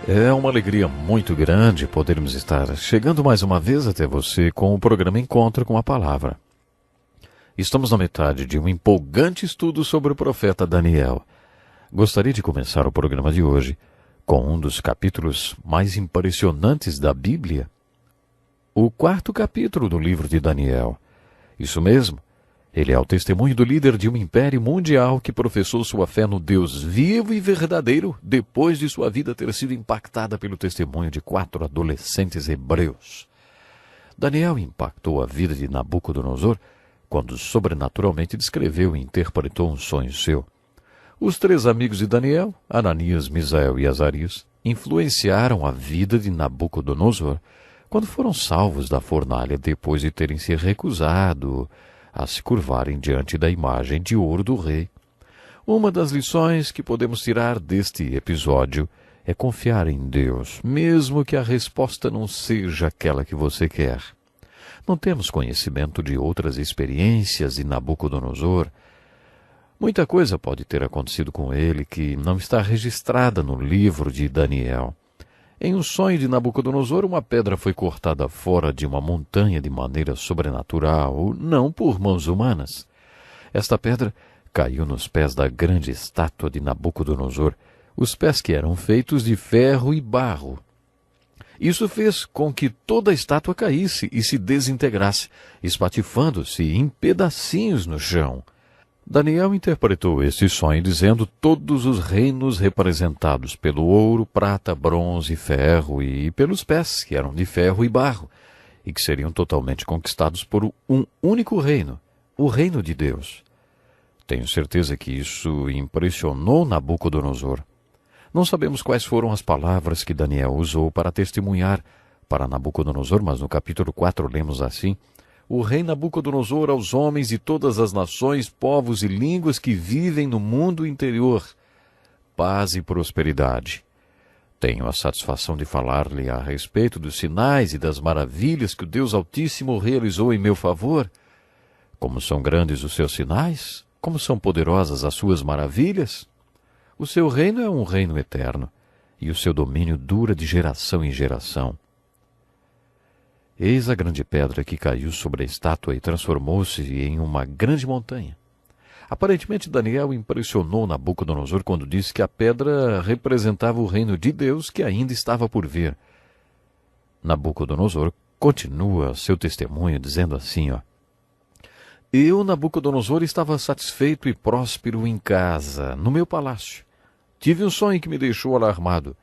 É uma alegria muito grande podermos estar chegando mais uma vez até você com o programa Encontro com a Palavra. Estamos na metade de um empolgante estudo sobre o profeta Daniel. Gostaria de começar o programa de hoje com um dos capítulos mais impressionantes da Bíblia, o 4º capítulo do livro de Daniel. Isso mesmo. Ele é o testemunho do líder de um império mundial que professou sua fé no Deus vivo e verdadeiro depois de sua vida ter sido impactada pelo testemunho de 4 adolescentes hebreus. Daniel impactou a vida de Nabucodonosor quando sobrenaturalmente descreveu e interpretou um sonho seu. Os 3 amigos de Daniel, Ananias, Misael e Azarias, influenciaram a vida de Nabucodonosor quando foram salvos da fornalha depois de terem se recusado a se curvarem diante da imagem de ouro do rei. Uma das lições que podemos tirar deste episódio é confiar em Deus, mesmo que a resposta não seja aquela que você quer. Não temos conhecimento de outras experiências de Nabucodonosor. Muita coisa pode ter acontecido com ele que não está registrada no livro de Daniel. Em um sonho de Nabucodonosor, uma pedra foi cortada fora de uma montanha de maneira sobrenatural, não por mãos humanas. Esta pedra caiu nos pés da grande estátua de Nabucodonosor, os pés que eram feitos de ferro e barro. Isso fez com que toda a estátua caísse e se desintegrasse, espatifando-se em pedacinhos no chão. Daniel interpretou este sonho dizendo todos os reinos representados pelo ouro, prata, bronze, ferro e pelos pés, que eram de ferro e barro, e que seriam totalmente conquistados por um único reino, o reino de Deus. Tenho certeza que isso impressionou Nabucodonosor. Não sabemos quais foram as palavras que Daniel usou para testemunhar para Nabucodonosor, mas no capítulo 4 lemos assim: o rei Nabucodonosor aos homens de todas as nações, povos e línguas que vivem no mundo interior, paz e prosperidade. Tenho a satisfação de falar-lhe a respeito dos sinais e das maravilhas que o Deus Altíssimo realizou em meu favor. Como são grandes os seus sinais, como são poderosas as suas maravilhas. O seu reino é um reino eterno, e o seu domínio dura de geração em geração. Eis a grande pedra que caiu sobre a estátua e transformou-se em uma grande montanha. Aparentemente, Daniel impressionou Nabucodonosor quando disse que a pedra representava o reino de Deus que ainda estava por vir. Nabucodonosor continua seu testemunho dizendo assim, Eu, Nabucodonosor, estava satisfeito e próspero em casa, no meu palácio. Tive um sonho que me deixou alarmado.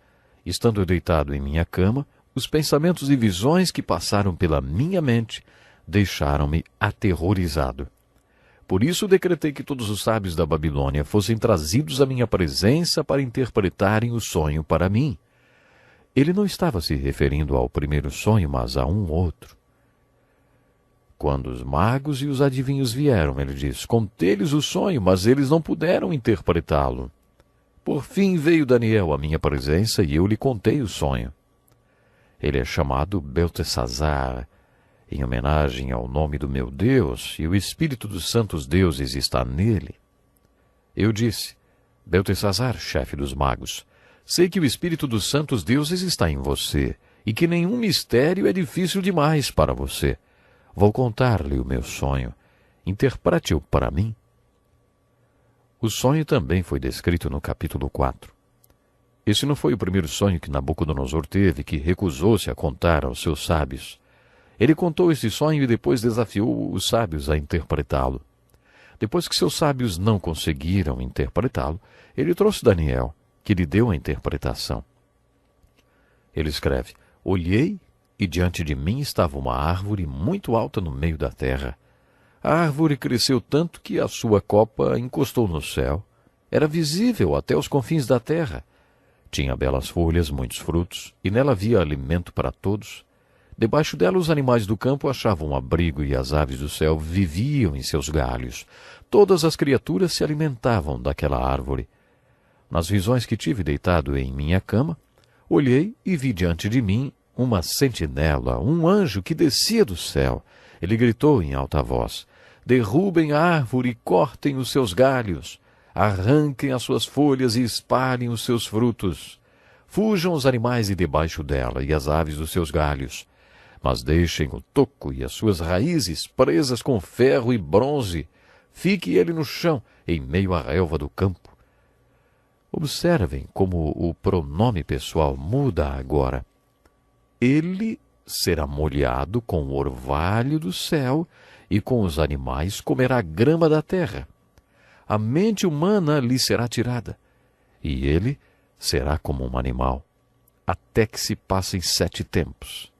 Estando deitado em minha cama, os pensamentos e visões que passaram pela minha mente deixaram-me aterrorizado. Por isso decretei que todos os sábios da Babilônia fossem trazidos à minha presença para interpretarem o sonho para mim. Ele não estava se referindo ao primeiro sonho, mas a um outro. Quando os magos e os adivinhos vieram, ele disse, contei-lhes o sonho, mas eles não puderam interpretá-lo. Por fim veio Daniel à minha presença e eu lhe contei o sonho. Ele é chamado Beltesazar, em homenagem ao nome do meu Deus, e o espírito dos santos deuses está nele. Eu disse, Beltesazar, chefe dos magos, sei que o espírito dos santos deuses está em você, e que nenhum mistério é difícil demais para você. Vou contar-lhe o meu sonho. Interprete-o para mim. O sonho também foi descrito no capítulo 4. Esse não foi o primeiro sonho que Nabucodonosor teve, que recusou-se a contar aos seus sábios. Ele contou esse sonho e depois desafiou os sábios a interpretá-lo. Depois que seus sábios não conseguiram interpretá-lo, ele trouxe Daniel, que lhe deu a interpretação. Ele escreve, olhei e diante de mim estava uma árvore muito alta no meio da terra. A árvore cresceu tanto que a sua copa encostou no céu. Era visível até os confins da terra. Tinha belas folhas, muitos frutos, e nela havia alimento para todos. Debaixo dela os animais do campo achavam abrigo e as aves do céu viviam em seus galhos. Todas as criaturas se alimentavam daquela árvore. Nas visões que tive deitado em minha cama, olhei e vi diante de mim uma sentinela, um anjo que descia do céu. Ele gritou em alta voz, derrubem a árvore e cortem os seus galhos, arranquem as suas folhas e espalhem os seus frutos. Fujam os animais de debaixo dela e as aves dos seus galhos, mas deixem o toco e as suas raízes presas com ferro e bronze. Fique ele no chão, em meio à relva do campo. Observem como o pronome pessoal muda agora. Ele será molhado com o orvalho do céu e com os animais comerá grama da terra. A mente humana lhe será tirada, e ele será como um animal, até que se passem 7 tempos.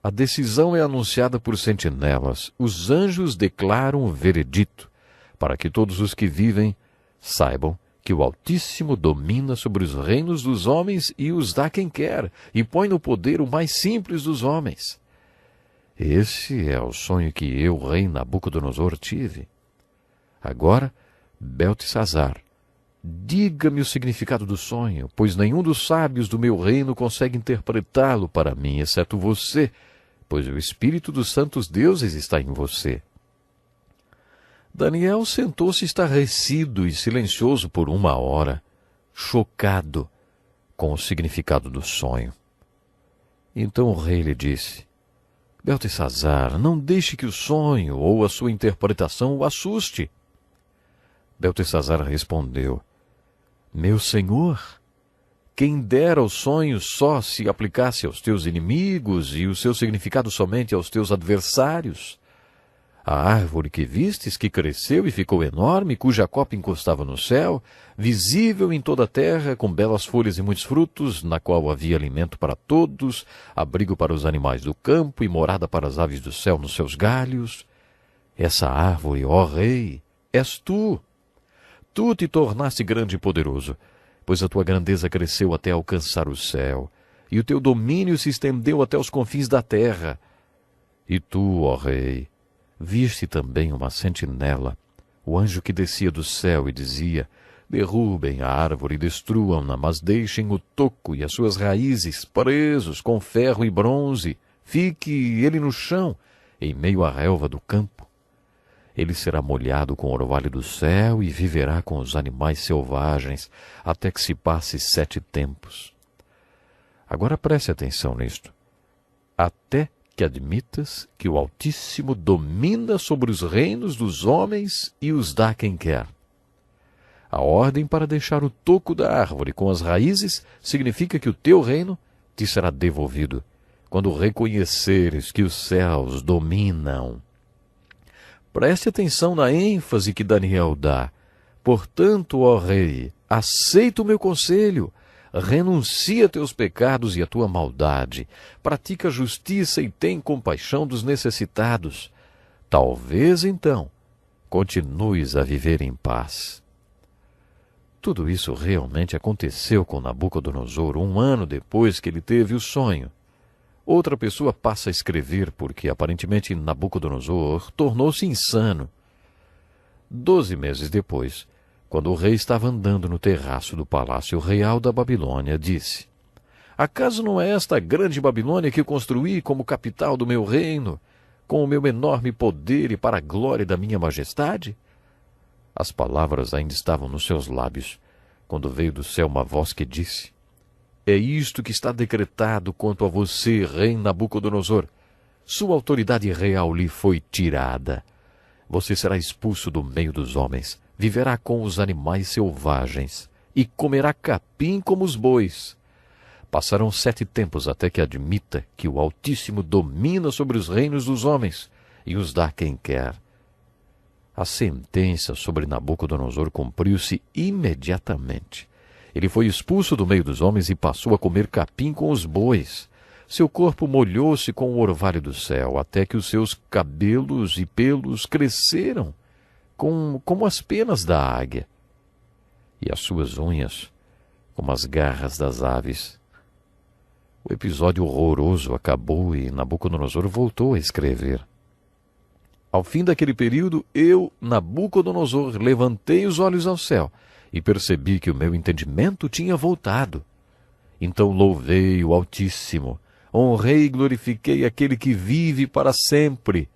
A decisão é anunciada por sentinelas. Os anjos declaram o veredito, para que todos os que vivem saibam que o Altíssimo domina sobre os reinos dos homens e os dá quem quer, e põe no poder o mais simples dos homens. Esse é o sonho que eu, rei Nabucodonosor, tive. Agora, Beltesazar, diga-me o significado do sonho, pois nenhum dos sábios do meu reino consegue interpretá-lo para mim, exceto você, pois o espírito dos santos deuses está em você. Daniel sentou-se estarrecido e silencioso por 1 hora, chocado com o significado do sonho. Então o rei lhe disse, Beltesazar, não deixe que o sonho ou a sua interpretação o assuste. Beltesazar respondeu, meu senhor, quem dera o sonho só se aplicasse aos teus inimigos e o seu significado somente aos teus adversários. A árvore que vistes, que cresceu e ficou enorme, cuja copa encostava no céu, visível em toda a terra, com belas folhas e muitos frutos, na qual havia alimento para todos, abrigo para os animais do campo e morada para as aves do céu nos seus galhos. Essa árvore, ó rei, és tu. Tu te tornaste grande e poderoso, pois a tua grandeza cresceu até alcançar o céu, e o teu domínio se estendeu até os confins da terra. E tu, ó rei, viste também uma sentinela, o anjo que descia do céu e dizia, derrubem a árvore e destruam-na, mas deixem o toco e as suas raízes presos com ferro e bronze. Fique ele no chão, em meio à relva do campo. Ele será molhado com o orvalho do céu e viverá com os animais selvagens, até que se passe 7 tempos. Agora preste atenção nisto. Até que admitas que o Altíssimo domina sobre os reinos dos homens e os dá a quem quer. A ordem para deixar o toco da árvore com as raízes significa que o teu reino te será devolvido, quando reconheceres que os céus dominam. Preste atenção na ênfase que Daniel dá. Portanto, ó rei, aceita o meu conselho, renuncia a teus pecados e a tua maldade, pratica a justiça e tem compaixão dos necessitados. Talvez, então, continues a viver em paz. Tudo isso realmente aconteceu com Nabucodonosor 1 ano depois que ele teve o sonho. Outra pessoa passa a escrever porque, aparentemente, Nabucodonosor tornou-se insano. 12 meses depois, quando o rei estava andando no terraço do palácio real da Babilônia, disse: Acaso não é esta a grande Babilônia que eu construí como capital do meu reino, com o meu enorme poder e para a glória da minha majestade? As palavras ainda estavam nos seus lábios, quando veio do céu uma voz que disse: É isto que está decretado quanto a você, rei Nabucodonosor. Sua autoridade real lhe foi tirada. Você será expulso do meio dos homens, viverá com os animais selvagens e comerá capim como os bois. Passarão 7 tempos até que admita que o Altíssimo domina sobre os reinos dos homens e os dá a quem quer. A sentença sobre Nabucodonosor cumpriu-se imediatamente. Ele foi expulso do meio dos homens e passou a comer capim com os bois. Seu corpo molhou-se com o orvalho do céu, até que os seus cabelos e pelos cresceram como as penas da águia, e as suas unhas como as garras das aves. O episódio horroroso acabou e Nabucodonosor voltou a escrever. Ao fim daquele período, eu, Nabucodonosor, levantei os olhos ao céu e percebi que o meu entendimento tinha voltado. Então louvei o Altíssimo, honrei e glorifiquei aquele que vive para sempre.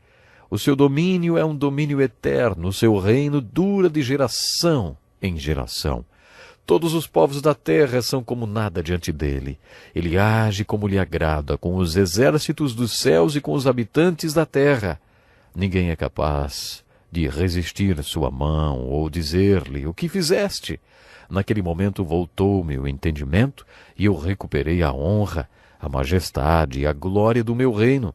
O seu domínio é um domínio eterno, o seu reino dura de geração em geração. Todos os povos da terra são como nada diante dele. Ele age como lhe agrada, com os exércitos dos céus e com os habitantes da terra. Ninguém é capaz de resistir sua mão ou dizer-lhe: o que fizeste? Naquele momento voltou-me o entendimento e eu recuperei a honra, a majestade e a glória do meu reino.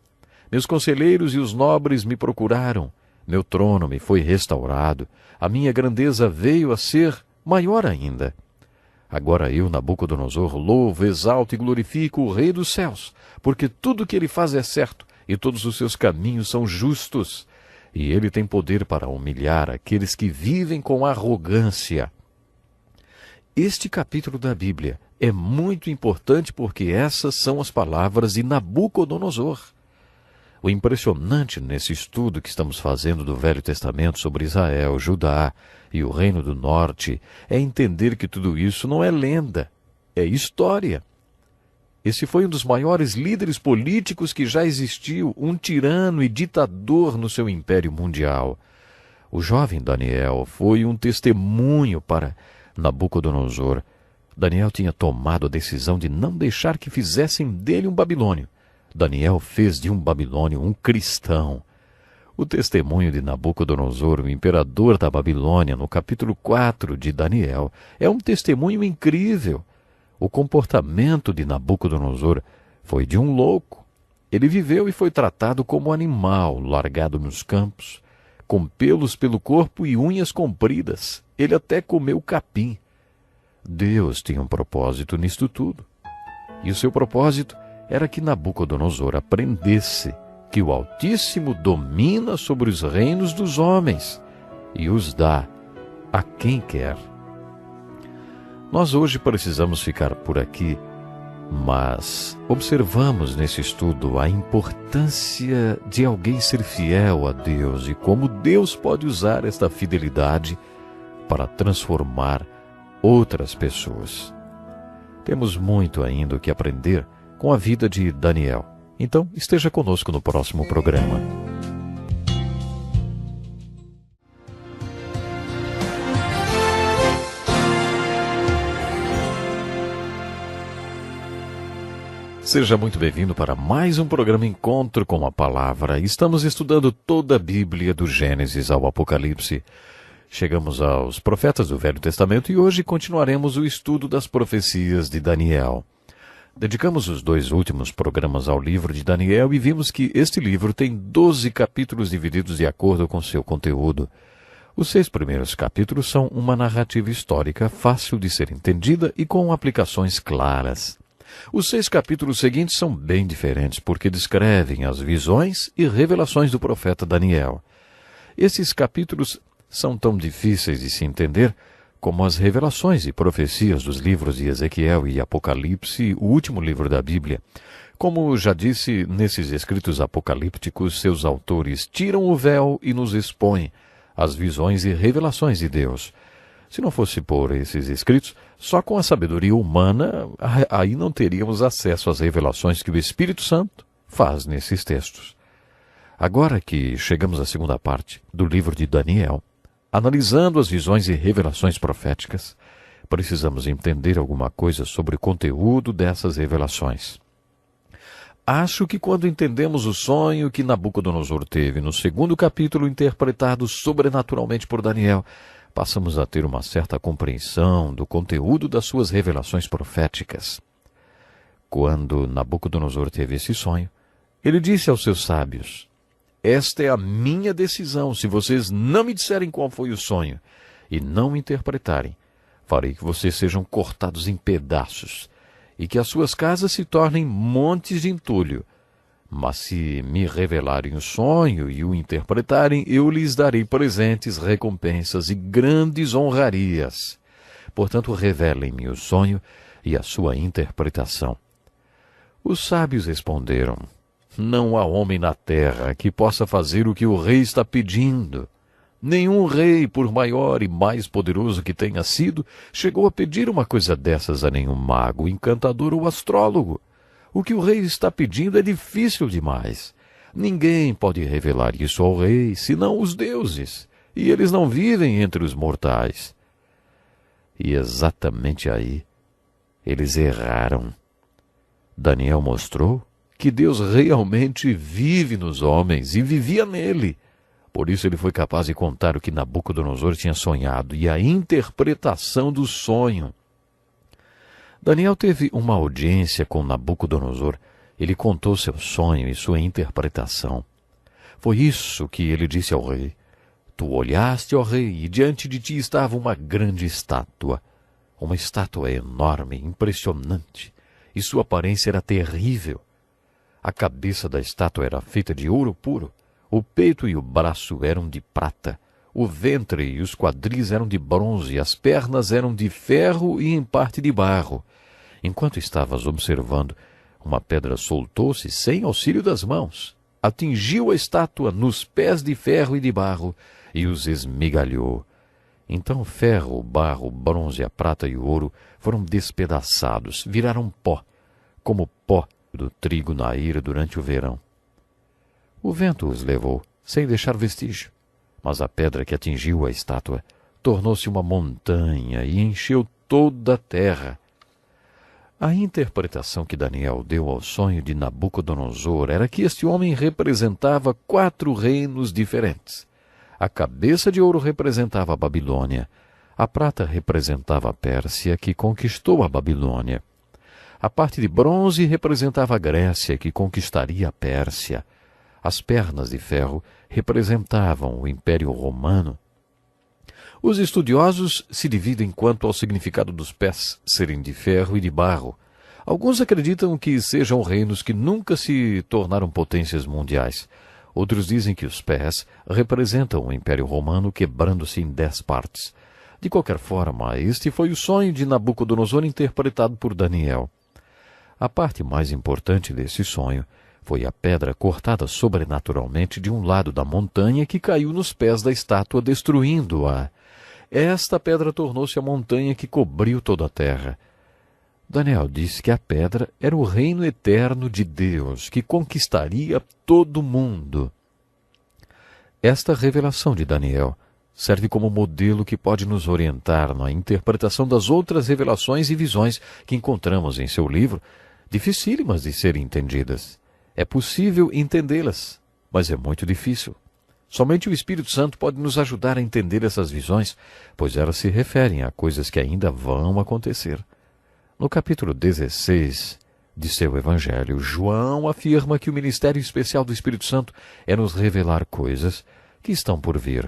Meus conselheiros e os nobres me procuraram. Meu trono me foi restaurado. A minha grandeza veio a ser maior ainda. Agora eu, Nabucodonosor, louvo, exalto e glorifico o Rei dos céus, porque tudo o que ele faz é certo e todos os seus caminhos são justos. E ele tem poder para humilhar aqueles que vivem com arrogância. Este capítulo da Bíblia é muito importante porque essas são as palavras de Nabucodonosor. O impressionante nesse estudo que estamos fazendo do Velho Testamento sobre Israel, Judá e o Reino do Norte é entender que tudo isso não é lenda, é história. Esse foi um dos maiores líderes políticos que já existiu, um tirano e ditador no seu império mundial. O jovem Daniel foi um testemunho para Nabucodonosor. Daniel tinha tomado a decisão de não deixar que fizessem dele um babilônio. Daniel fez de um babilônio um cristão. O testemunho de Nabucodonosor, o imperador da Babilônia, no capítulo 4 de Daniel, é um testemunho incrível. O comportamento de Nabucodonosor foi de um louco. Ele viveu e foi tratado como animal, largado nos campos, com pelos pelo corpo e unhas compridas. Ele até comeu capim. Deus tinha um propósito nisto tudo. E o seu propósito era que Nabucodonosor aprendesse que o Altíssimo domina sobre os reinos dos homens e os dá a quem quer. Nós hoje precisamos ficar por aqui, mas observamos nesse estudo a importância de alguém ser fiel a Deus e como Deus pode usar esta fidelidade para transformar outras pessoas. Temos muito ainda o que aprender com a vida de Daniel. Então, esteja conosco no próximo programa. Seja muito bem-vindo para mais um programa Encontro com a Palavra. Estamos estudando toda a Bíblia, do Gênesis ao Apocalipse. Chegamos aos profetas do Velho Testamento e hoje continuaremos o estudo das profecias de Daniel. Dedicamos os 2 últimos programas ao livro de Daniel e vimos que este livro tem 12 capítulos divididos de acordo com seu conteúdo. Os 6 primeiros capítulos são uma narrativa histórica fácil de ser entendida e com aplicações claras. Os 6 capítulos seguintes são bem diferentes porque descrevem as visões e revelações do profeta Daniel. Esses capítulos são tão difíceis de se entender como as revelações e profecias dos livros de Ezequiel e Apocalipse, o último livro da Bíblia. Como já disse, nesses escritos apocalípticos, seus autores tiram o véu e nos expõem as visões e revelações de Deus. Se não fosse por esses escritos, só com a sabedoria humana, aí não teríamos acesso às revelações que o Espírito Santo faz nesses textos. Agora que chegamos à segunda parte do livro de Daniel, analisando as visões e revelações proféticas, precisamos entender alguma coisa sobre o conteúdo dessas revelações. Acho que quando entendemos o sonho que Nabucodonosor teve no 2º capítulo, interpretado sobrenaturalmente por Daniel, passamos a ter uma certa compreensão do conteúdo das suas revelações proféticas. Quando Nabucodonosor teve esse sonho, ele disse aos seus sábios: "Esta é a minha decisão. Se vocês não me disserem qual foi o sonho e não me interpretarem, farei que vocês sejam cortados em pedaços e que as suas casas se tornem montes de entulho. Mas se me revelarem o sonho e o interpretarem, eu lhes darei presentes, recompensas e grandes honrarias. Portanto, revelem-me o sonho e a sua interpretação." Os sábios responderam: "Não há homem na terra que possa fazer o que o rei está pedindo. Nenhum rei, por maior e mais poderoso que tenha sido, chegou a pedir uma coisa dessas a nenhum mago, encantador ou astrólogo. O que o rei está pedindo é difícil demais. Ninguém pode revelar isso ao rei, senão os deuses, e eles não vivem entre os mortais." E exatamente aí eles erraram. Daniel mostrou que Deus realmente vive nos homens e vivia nele. Por isso ele foi capaz de contar o que Nabucodonosor tinha sonhado e a interpretação do sonho. Daniel teve uma audiência com Nabucodonosor. Ele contou seu sonho e sua interpretação. Foi isso que ele disse ao rei: "Tu olhaste, ó rei, e diante de ti estava uma grande estátua. Uma estátua enorme, impressionante, e sua aparência era terrível. A cabeça da estátua era feita de ouro puro. O peito e o braço eram de prata. O ventre e os quadris eram de bronze. As pernas eram de ferro e em parte de barro. Enquanto estavas observando, uma pedra soltou-se sem auxílio das mãos. Atingiu a estátua nos pés de ferro e de barro e os esmigalhou. Então o ferro, o barro, o bronze, a prata e o ouro foram despedaçados, viraram pó, como pó do trigo na eira durante o verão. O vento os levou, sem deixar vestígio, mas a pedra que atingiu a estátua tornou-se uma montanha e encheu toda a terra." A interpretação que Daniel deu ao sonho de Nabucodonosor era que este homem representava 4 reinos diferentes. A cabeça de ouro representava a Babilônia. A prata representava a Pérsia, que conquistou a Babilônia. A parte de bronze representava a Grécia, que conquistaria a Pérsia. As pernas de ferro representavam o Império Romano. Os estudiosos se dividem quanto ao significado dos pés serem de ferro e de barro. Alguns acreditam que sejam reinos que nunca se tornaram potências mundiais. Outros dizem que os pés representam o Império Romano quebrando-se em 10 partes. De qualquer forma, este foi o sonho de Nabucodonosor interpretado por Daniel. A parte mais importante desse sonho foi a pedra cortada sobrenaturalmente de um lado da montanha que caiu nos pés da estátua, destruindo-a. Esta pedra tornou-se a montanha que cobriu toda a terra. Daniel disse que a pedra era o reino eterno de Deus, que conquistaria todo o mundo. Esta revelação de Daniel serve como modelo que pode nos orientar na interpretação das outras revelações e visões que encontramos em seu livro, dificílimas de serem entendidas. É possível entendê-las, mas é muito difícil. Somente o Espírito Santo pode nos ajudar a entender essas visões, pois elas se referem a coisas que ainda vão acontecer. No capítulo 16 de seu Evangelho, João afirma que o ministério especial do Espírito Santo é nos revelar coisas que estão por vir.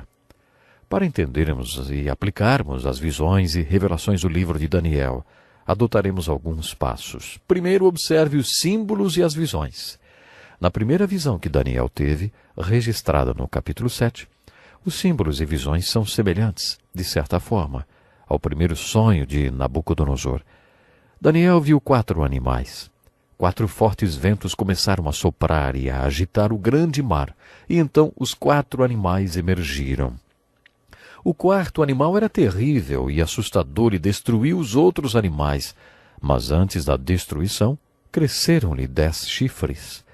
Para entendermos e aplicarmos as visões e revelações do livro de Daniel, adotaremos alguns passos. Primeiro, observe os símbolos e as visões. Na primeira visão que Daniel teve, registrada no capítulo 7, os símbolos e visões são semelhantes, de certa forma, ao primeiro sonho de Nabucodonosor. Daniel viu 4 animais. 4 fortes ventos começaram a soprar e a agitar o grande mar, e então os 4 animais emergiram. O 4º animal era terrível e assustador e destruiu os outros animais, mas antes da destruição, cresceram-lhe 10 chifres.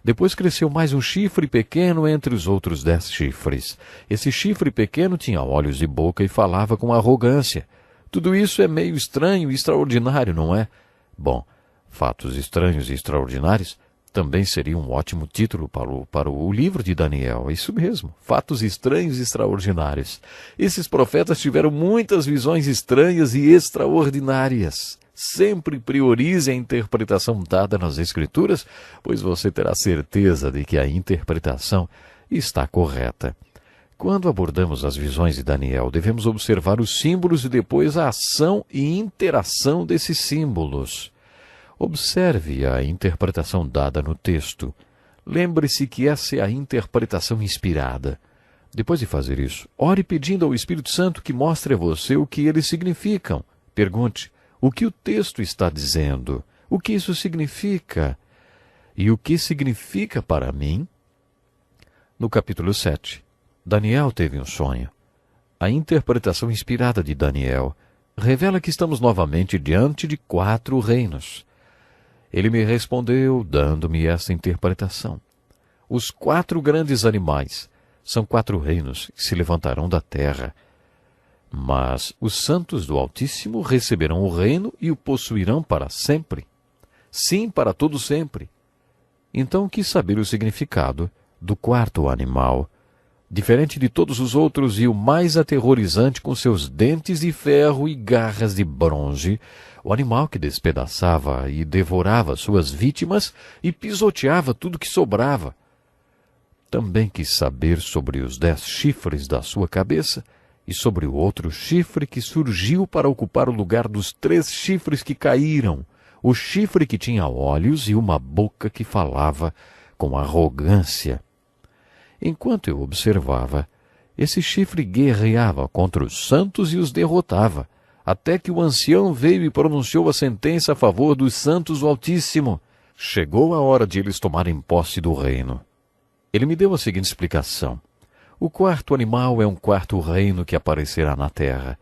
Depois cresceu mais um chifre pequeno entre os outros 10 chifres. Esse chifre pequeno tinha olhos e boca e falava com arrogância. Tudo isso é meio estranho e extraordinário, não é? Bom, fatos estranhos e extraordinários também seria um ótimo título para o livro de Daniel. É isso mesmo, fatos estranhos e extraordinários. Esses profetas tiveram muitas visões estranhas e extraordinárias. Sempre priorize a interpretação dada nas Escrituras, pois você terá certeza de que a interpretação está correta. Quando abordamos as visões de Daniel, devemos observar os símbolos e depois a ação e interação desses símbolos. Observe a interpretação dada no texto. Lembre-se que essa é a interpretação inspirada. Depois de fazer isso, ore pedindo ao Espírito Santo que mostre a você o que eles significam. Pergunte: o que o texto está dizendo? O que isso significa? E o que significa para mim? No capítulo 7, Daniel teve um sonho. A interpretação inspirada de Daniel revela que estamos novamente diante de 4 reinos. Ele me respondeu, dando-me essa interpretação. Os 4 grandes animais são 4 reinos que se levantarão da terra. Mas os santos do Altíssimo receberão o reino e o possuirão para sempre. Sim, para todo sempre. Então quis saber o significado do 4º animal, diferente de todos os outros e o mais aterrorizante, com seus dentes de ferro e garras de bronze, o animal que despedaçava e devorava suas vítimas e pisoteava tudo que sobrava. Também quis saber sobre os 10 chifres da sua cabeça e sobre o outro chifre que surgiu para ocupar o lugar dos 3 chifres que caíram, o chifre que tinha olhos e uma boca que falava com arrogância. Enquanto eu observava, esse chifre guerreava contra os santos e os derrotava, até que o ancião veio e pronunciou a sentença a favor dos santos do Altíssimo. Chegou a hora de eles tomarem posse do reino. Ele me deu a seguinte explicação. O 4º animal é um 4º reino que aparecerá na terra.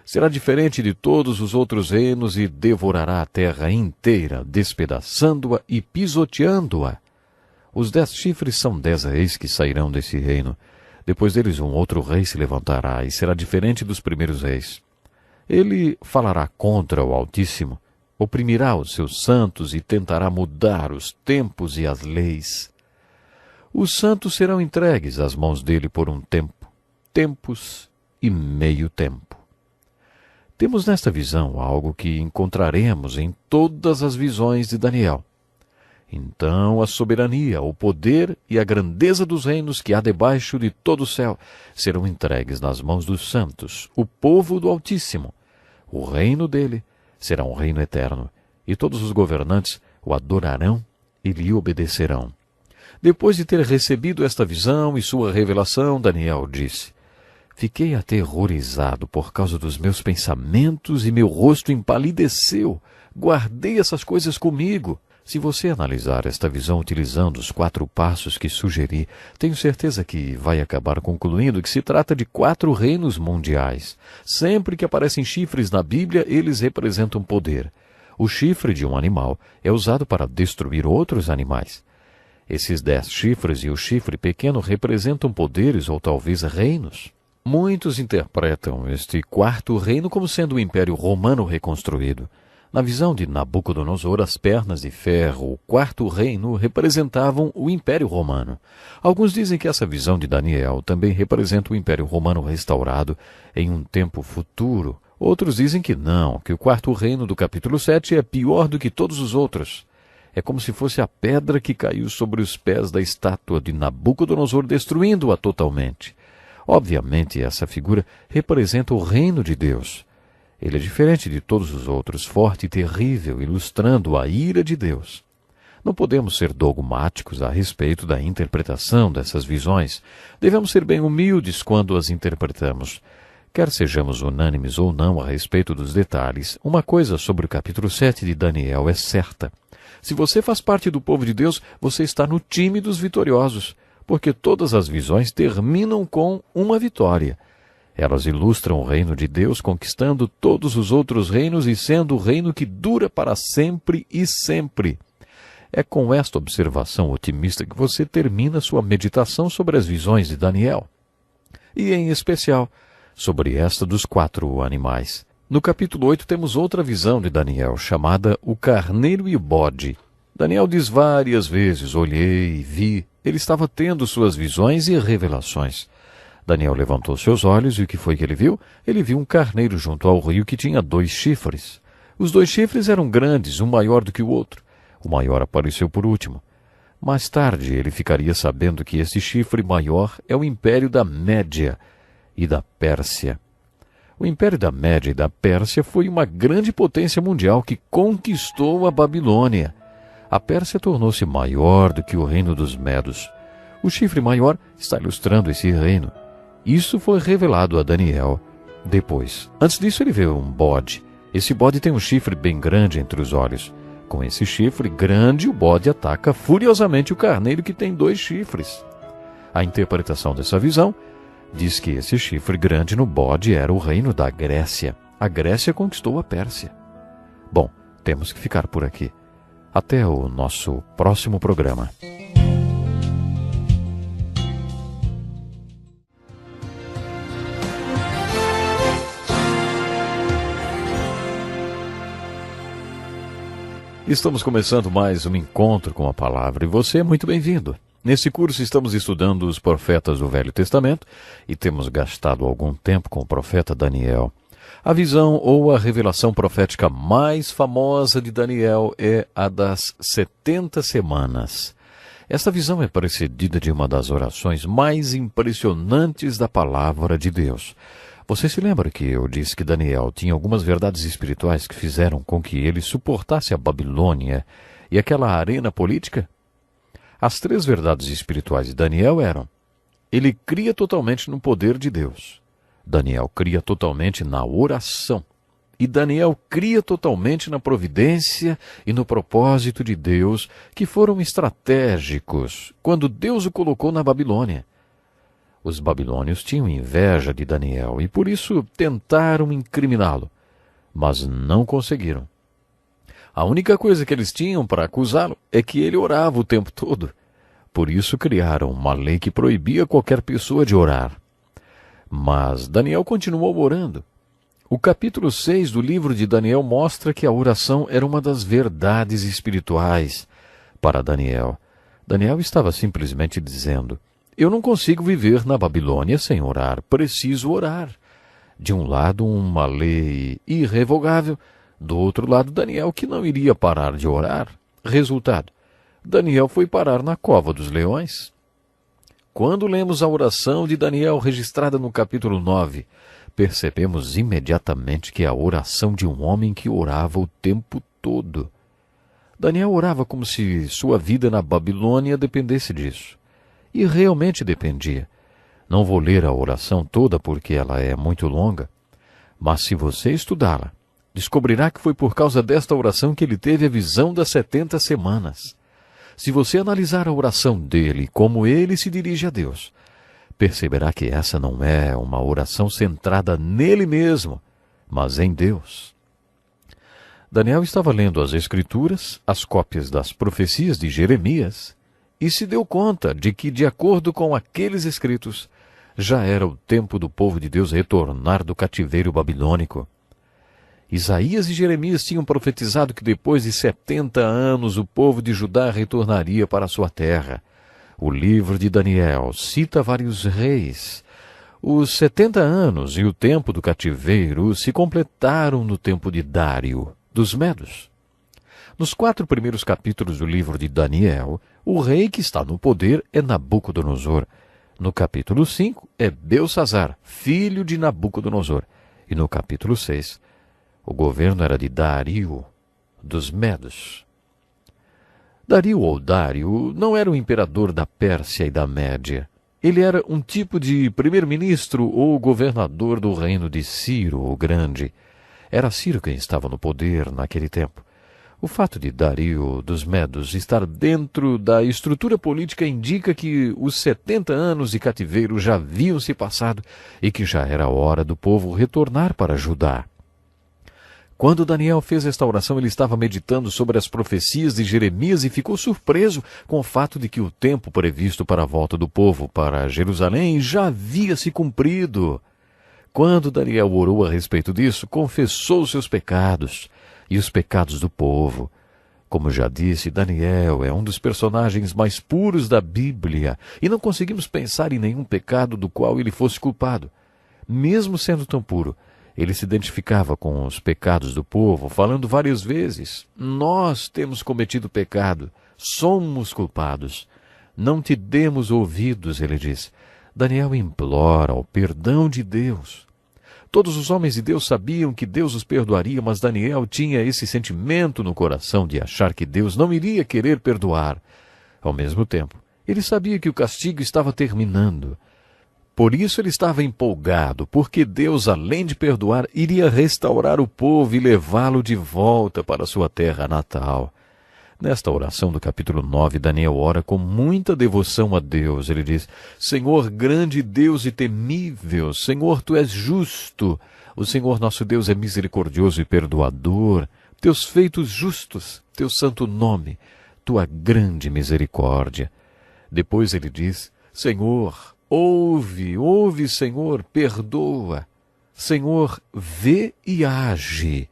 Será diferente de todos os outros reinos e devorará a terra inteira, despedaçando-a e pisoteando-a. Os 10 chifres são 10 reis que sairão desse reino. Depois deles um outro rei se levantará e será diferente dos primeiros reis. Ele falará contra o Altíssimo, oprimirá os seus santos e tentará mudar os tempos e as leis. Os santos serão entregues às mãos dele por um tempo, tempos e meio tempo. Temos nesta visão algo que encontraremos em todas as visões de Daniel. Então a soberania, o poder e a grandeza dos reinos que há debaixo de todo o céu serão entregues nas mãos dos santos, o povo do Altíssimo. O reino dele será um reino eterno, e todos os governantes o adorarão e lhe obedecerão. Depois de ter recebido esta visão e sua revelação, Daniel disse: Fiquei aterrorizado por causa dos meus pensamentos e meu rosto empalideceu. Guardei essas coisas comigo. Se você analisar esta visão utilizando os 4 passos que sugeri, tenho certeza que vai acabar concluindo que se trata de 4 reinos mundiais. Sempre que aparecem chifres na Bíblia, eles representam poder. O chifre de um animal é usado para destruir outros animais. Esses 10 chifres e o chifre pequeno representam poderes ou talvez reinos. Muitos interpretam este 4º reino como sendo o Império Romano reconstruído. Na visão de Nabucodonosor, as pernas de ferro, o quarto reino, representavam o Império Romano. Alguns dizem que essa visão de Daniel também representa o Império Romano restaurado em um tempo futuro. Outros dizem que não, que o quarto reino do capítulo 7 é pior do que todos os outros. É como se fosse a pedra que caiu sobre os pés da estátua de Nabucodonosor, destruindo-a totalmente. Obviamente, essa figura representa o reino de Deus. Ele é diferente de todos os outros, forte e terrível, ilustrando a ira de Deus. Não podemos ser dogmáticos a respeito da interpretação dessas visões. Devemos ser bem humildes quando as interpretamos. Quer sejamos unânimes ou não a respeito dos detalhes, uma coisa sobre o capítulo 7 de Daniel é certa. Se você faz parte do povo de Deus, você está no time dos vitoriosos, porque todas as visões terminam com uma vitória. Elas ilustram o reino de Deus conquistando todos os outros reinos e sendo o reino que dura para sempre e sempre. É com esta observação otimista que você termina sua meditação sobre as visões de Daniel. E, em especial, sobre esta dos 4 animais. No capítulo 8 temos outra visão de Daniel, chamada o carneiro e o bode. Daniel diz várias vezes, olhei e vi. Ele estava tendo suas visões e revelações. Daniel levantou seus olhos e o que foi que ele viu? Ele viu um carneiro junto ao rio que tinha 2 chifres. Os 2 chifres eram grandes, um maior do que o outro. O maior apareceu por último. Mais tarde ele ficaria sabendo que esse chifre maior é o Império da Média e da Pérsia. O Império da Média e da Pérsia foi uma grande potência mundial que conquistou a Babilônia. A Pérsia tornou-se maior do que o reino dos Medos. O chifre maior está ilustrando esse reino. Isso foi revelado a Daniel depois. Antes disso ele vê um bode. Esse bode tem um chifre bem grande entre os olhos. Com esse chifre grande, o bode ataca furiosamente o carneiro que tem 2 chifres. A interpretação dessa visão diz que esse chifre grande no bode era o reino da Grécia. A Grécia conquistou a Pérsia. Bom, temos que ficar por aqui. Até o nosso próximo programa. Estamos começando mais um encontro com a palavra e você é muito bem-vindo. Nesse curso estamos estudando os profetas do Velho Testamento e temos gastado algum tempo com o profeta Daniel. A visão ou a revelação profética mais famosa de Daniel é a das 70 semanas. Esta visão é precedida de uma das orações mais impressionantes da palavra de Deus. Você se lembra que eu disse que Daniel tinha algumas verdades espirituais que fizeram com que ele suportasse a Babilônia e aquela arena política? As 3 verdades espirituais de Daniel eram: ele cria totalmente no poder de Deus. Daniel cria totalmente na oração. E Daniel cria totalmente na providência e no propósito de Deus, que foram estratégicos quando Deus o colocou na Babilônia. Os babilônios tinham inveja de Daniel e por isso tentaram incriminá-lo, mas não conseguiram. A única coisa que eles tinham para acusá-lo é que ele orava o tempo todo. Por isso criaram uma lei que proibia qualquer pessoa de orar. Mas Daniel continuou orando. O capítulo 6 do livro de Daniel mostra que a oração era uma das verdades espirituais para Daniel. Daniel estava simplesmente dizendo: eu não consigo viver na Babilônia sem orar, preciso orar. De um lado, uma lei irrevogável, do outro lado, Daniel que não iria parar de orar. Resultado: Daniel foi parar na cova dos leões. Quando lemos a oração de Daniel registrada no capítulo 9, percebemos imediatamente que é a oração de um homem que orava o tempo todo. Daniel orava como se sua vida na Babilônia dependesse disso. E realmente dependia. Não vou ler a oração toda porque ela é muito longa, mas se você estudá-la, descobrirá que foi por causa desta oração que ele teve a visão das 70 semanas. Se você analisar a oração dele, como ele se dirige a Deus, perceberá que essa não é uma oração centrada nele mesmo, mas em Deus. Daniel estava lendo as Escrituras, as cópias das profecias de Jeremias, e se deu conta de que, de acordo com aqueles escritos, já era o tempo do povo de Deus retornar do cativeiro babilônico. Isaías e Jeremias tinham profetizado que depois de 70 anos o povo de Judá retornaria para a sua terra. O livro de Daniel cita vários reis. Os 70 anos e o tempo do cativeiro se completaram no tempo de Dário, dos Medos. Nos 4 primeiros capítulos do livro de Daniel, o rei que está no poder é Nabucodonosor. No capítulo 5 é Belsassar, filho de Nabucodonosor. E no capítulo 6, o governo era de Dário, dos Medos. Dario ou Dário não era o imperador da Pérsia e da Média. Ele era um tipo de primeiro-ministro ou governador do reino de Ciro o Grande. Era Ciro quem estava no poder naquele tempo. O fato de Dario dos Medos estar dentro da estrutura política indica que os 70 anos de cativeiro já haviam se passado e que já era hora do povo retornar para Judá. Quando Daniel fez esta oração, ele estava meditando sobre as profecias de Jeremias e ficou surpreso com o fato de que o tempo previsto para a volta do povo para Jerusalém já havia se cumprido. Quando Daniel orou a respeito disso, confessou seus pecados e os pecados do povo. Como já disse, Daniel é um dos personagens mais puros da Bíblia e não conseguimos pensar em nenhum pecado do qual ele fosse culpado. Mesmo sendo tão puro, ele se identificava com os pecados do povo, falando várias vezes: nós temos cometido pecado, somos culpados. Não te demos ouvidos, ele diz. Daniel implora o perdão de Deus. Todos os homens de Deus sabiam que Deus os perdoaria, mas Daniel tinha esse sentimento no coração de achar que Deus não iria querer perdoar. Ao mesmo tempo, ele sabia que o castigo estava terminando. Por isso ele estava empolgado, porque Deus, além de perdoar, iria restaurar o povo e levá-lo de volta para sua terra natal. Nesta oração do capítulo 9, Daniel ora com muita devoção a Deus. Ele diz: Senhor, grande Deus e temível, Senhor, Tu és justo. O Senhor nosso Deus é misericordioso e perdoador. Teus feitos justos, Teu santo nome, Tua grande misericórdia. Depois ele diz: Senhor, ouve, Senhor, perdoa. Senhor, vê e age.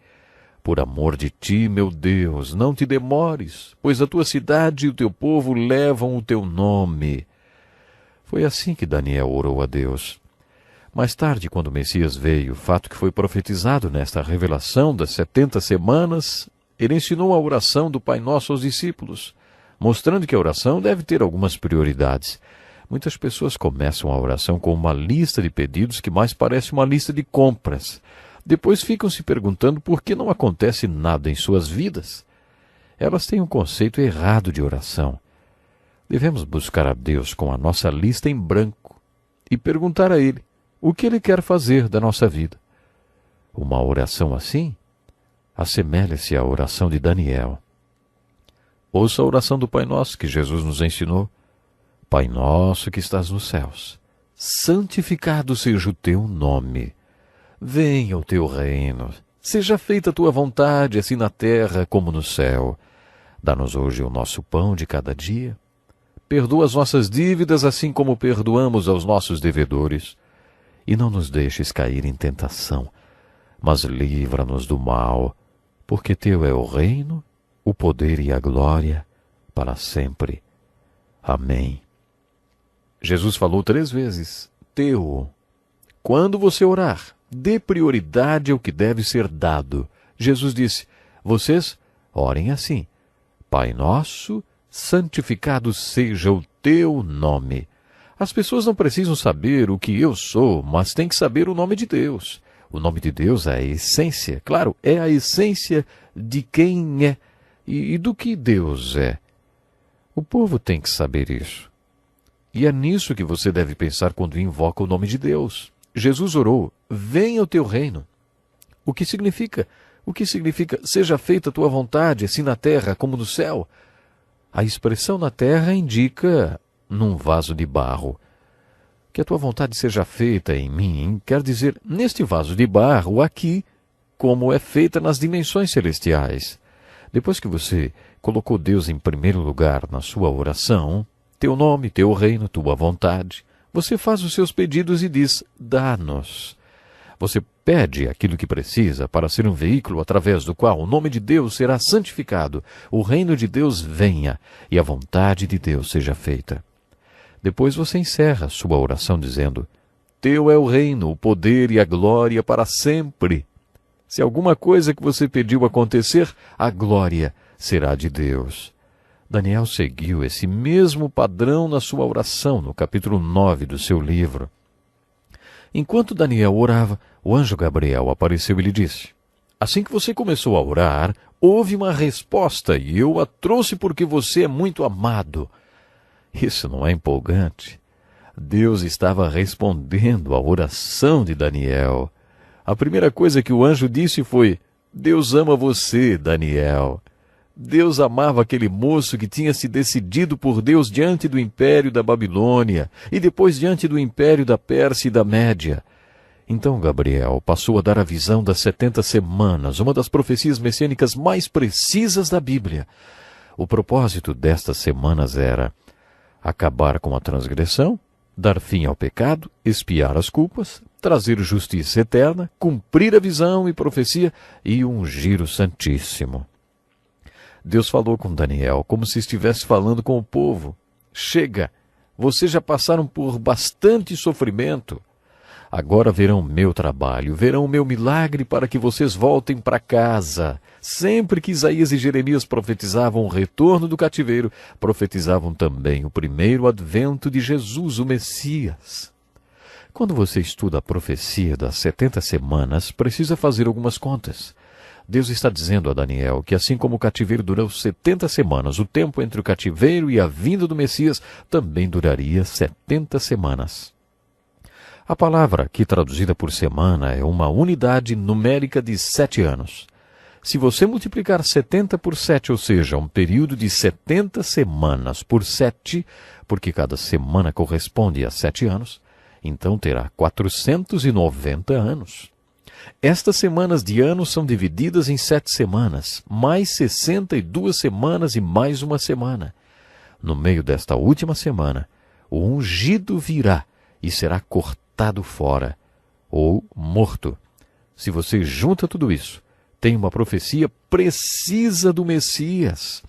Por amor de Ti, meu Deus, não te demores, pois a Tua cidade e o Teu povo levam o Teu nome. Foi assim que Daniel orou a Deus. Mais tarde, quando o Messias veio, fato que foi profetizado nesta revelação das 70 semanas, ele ensinou a oração do Pai Nosso aos discípulos, mostrando que a oração deve ter algumas prioridades. Muitas pessoas começam a oração com uma lista de pedidos que mais parece uma lista de compras. Depois ficam se perguntando por que não acontece nada em suas vidas. Elas têm um conceito errado de oração. Devemos buscar a Deus com a nossa lista em branco e perguntar a Ele o que Ele quer fazer da nossa vida. Uma oração assim assemelha-se à oração de Daniel. Ouça a oração do Pai Nosso que Jesus nos ensinou. Pai nosso que estás nos céus, santificado seja o Teu nome. Venha o Teu reino, seja feita a Tua vontade, assim na terra como no céu. Dá-nos hoje o nosso pão de cada dia. Perdoa as nossas dívidas, assim como perdoamos aos nossos devedores. E não nos deixes cair em tentação, mas livra-nos do mal, porque Teu é o reino, o poder e a glória, para sempre. Amém. Jesus falou 3 vezes, Teu. Quando você orar, dê prioridade ao que deve ser dado. Jesus disse, vocês orem assim, Pai nosso, santificado seja o Teu nome. As pessoas não precisam saber o que eu sou, mas têm que saber o nome de Deus. O nome de Deus é a essência, claro, é a essência de quem é e do que Deus é. O povo tem que saber isso. E é nisso que você deve pensar quando invoca o nome de Deus. Jesus orou, venha o Teu reino. O que significa? Seja feita a Tua vontade, assim na terra como no céu. A expressão na terra indica num vaso de barro. Que a Tua vontade seja feita em mim, quer dizer, neste vaso de barro, aqui, como é feita nas dimensões celestiais. Depois que você colocou Deus em primeiro lugar na sua oração, Teu nome, Teu reino, Tua vontade, você faz os seus pedidos e diz, dá-nos. Você pede aquilo que precisa para ser um veículo através do qual o nome de Deus será santificado, o reino de Deus venha e a vontade de Deus seja feita. Depois você encerra sua oração dizendo: Teu é o reino, o poder e a glória para sempre. Se alguma coisa que você pediu acontecer, a glória será de Deus. Daniel seguiu esse mesmo padrão na sua oração, no capítulo 9 do seu livro. Enquanto Daniel orava, o anjo Gabriel apareceu e lhe disse: Assim que você começou a orar, houve uma resposta e eu a trouxe porque você é muito amado. Isso não é empolgante? Deus estava respondendo à oração de Daniel. A primeira coisa que o anjo disse foi: Deus ama você, Daniel. Deus amava aquele moço que tinha se decidido por Deus diante do império da Babilônia e depois diante do império da Pérsia e da Média. Então Gabriel passou a dar a visão das 70 semanas, uma das profecias messiânicas mais precisas da Bíblia. O propósito destas semanas era acabar com a transgressão, dar fim ao pecado, expiar as culpas, trazer justiça eterna, cumprir a visão e profecia e ungir o Santíssimo. Deus falou com Daniel como se estivesse falando com o povo. Chega, vocês já passaram por bastante sofrimento. Agora verão o meu trabalho, verão o meu milagre para que vocês voltem para casa. Sempre que Isaías e Jeremias profetizavam o retorno do cativeiro, profetizavam também o primeiro advento de Jesus, o Messias. Quando você estuda a profecia das 70 semanas, precisa fazer algumas contas. Deus está dizendo a Daniel que assim como o cativeiro durou 70 semanas, o tempo entre o cativeiro e a vinda do Messias também duraria 70 semanas. A palavra aqui traduzida por semana é uma unidade numérica de 7 anos. Se você multiplicar 70 por 7, ou seja, um período de 70 semanas por 7, porque cada semana corresponde a 7 anos, então terá 490 anos. Estas semanas de ano são divididas em 7 semanas, mais 62 semanas e mais uma semana. No meio desta última semana, o ungido virá e será cortado fora, ou morto. Se você junta tudo isso, tem uma profecia precisa do Messias.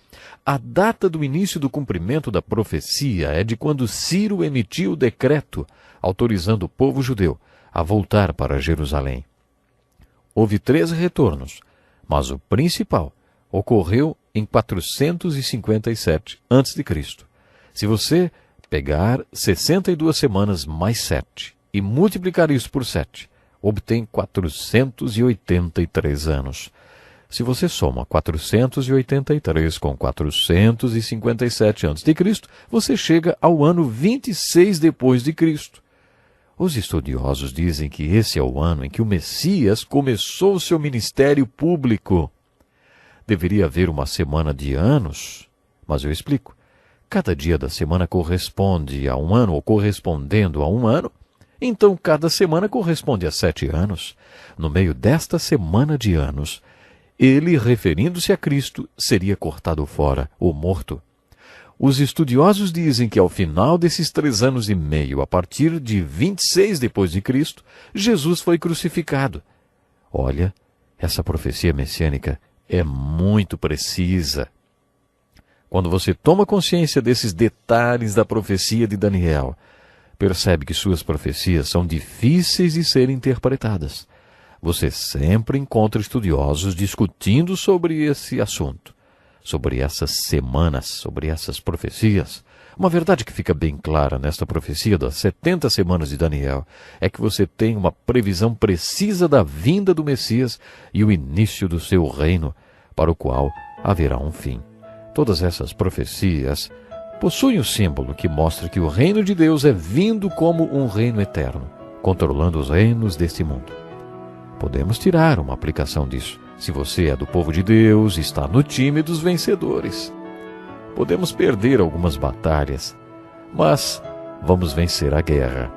A data do início do cumprimento da profecia é de quando Ciro emitiu o decreto autorizando o povo judeu a voltar para Jerusalém. Houve 3 retornos, mas o principal ocorreu em 457 a.C. Se você pegar 62 semanas mais 7 e multiplicar isso por 7, obtém 483 anos. Se você soma 483 com 457 a.C., você chega ao ano 26 depois de Cristo. Os estudiosos dizem que esse é o ano em que o Messias começou seu ministério público. Deveria haver uma semana de anos, mas eu explico. Cada dia da semana corresponde a um ano, ou correspondendo a um ano, então cada semana corresponde a 7 anos. No meio desta semana de anos, ele, referindo-se a Cristo, seria cortado fora, ou morto. Os estudiosos dizem que ao final desses 3 anos e meio, a partir de 26 depois de Cristo, Jesus foi crucificado. Olha, essa profecia messiânica é muito precisa. Quando você toma consciência desses detalhes da profecia de Daniel, percebe que suas profecias são difíceis de serem interpretadas. Você sempre encontra estudiosos discutindo sobre esse assunto, sobre essas semanas, sobre essas profecias. Uma verdade que fica bem clara nesta profecia das 70 semanas de Daniel é que você tem uma previsão precisa da vinda do Messias e o início do seu reino, para o qual haverá um fim. Todas essas profecias possuem o símbolo que mostra que o reino de Deus é vindo como um reino eterno, controlando os reinos deste mundo. Podemos tirar uma aplicação disso. Se você é do povo de Deus, está no time dos vencedores. Podemos perder algumas batalhas, mas vamos vencer a guerra.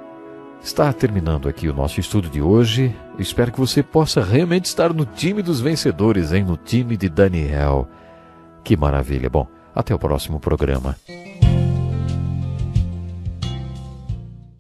Está terminando aqui o nosso estudo de hoje. Espero que você possa realmente estar no time dos vencedores, no time de Daniel. Que maravilha. Bom, até o próximo programa.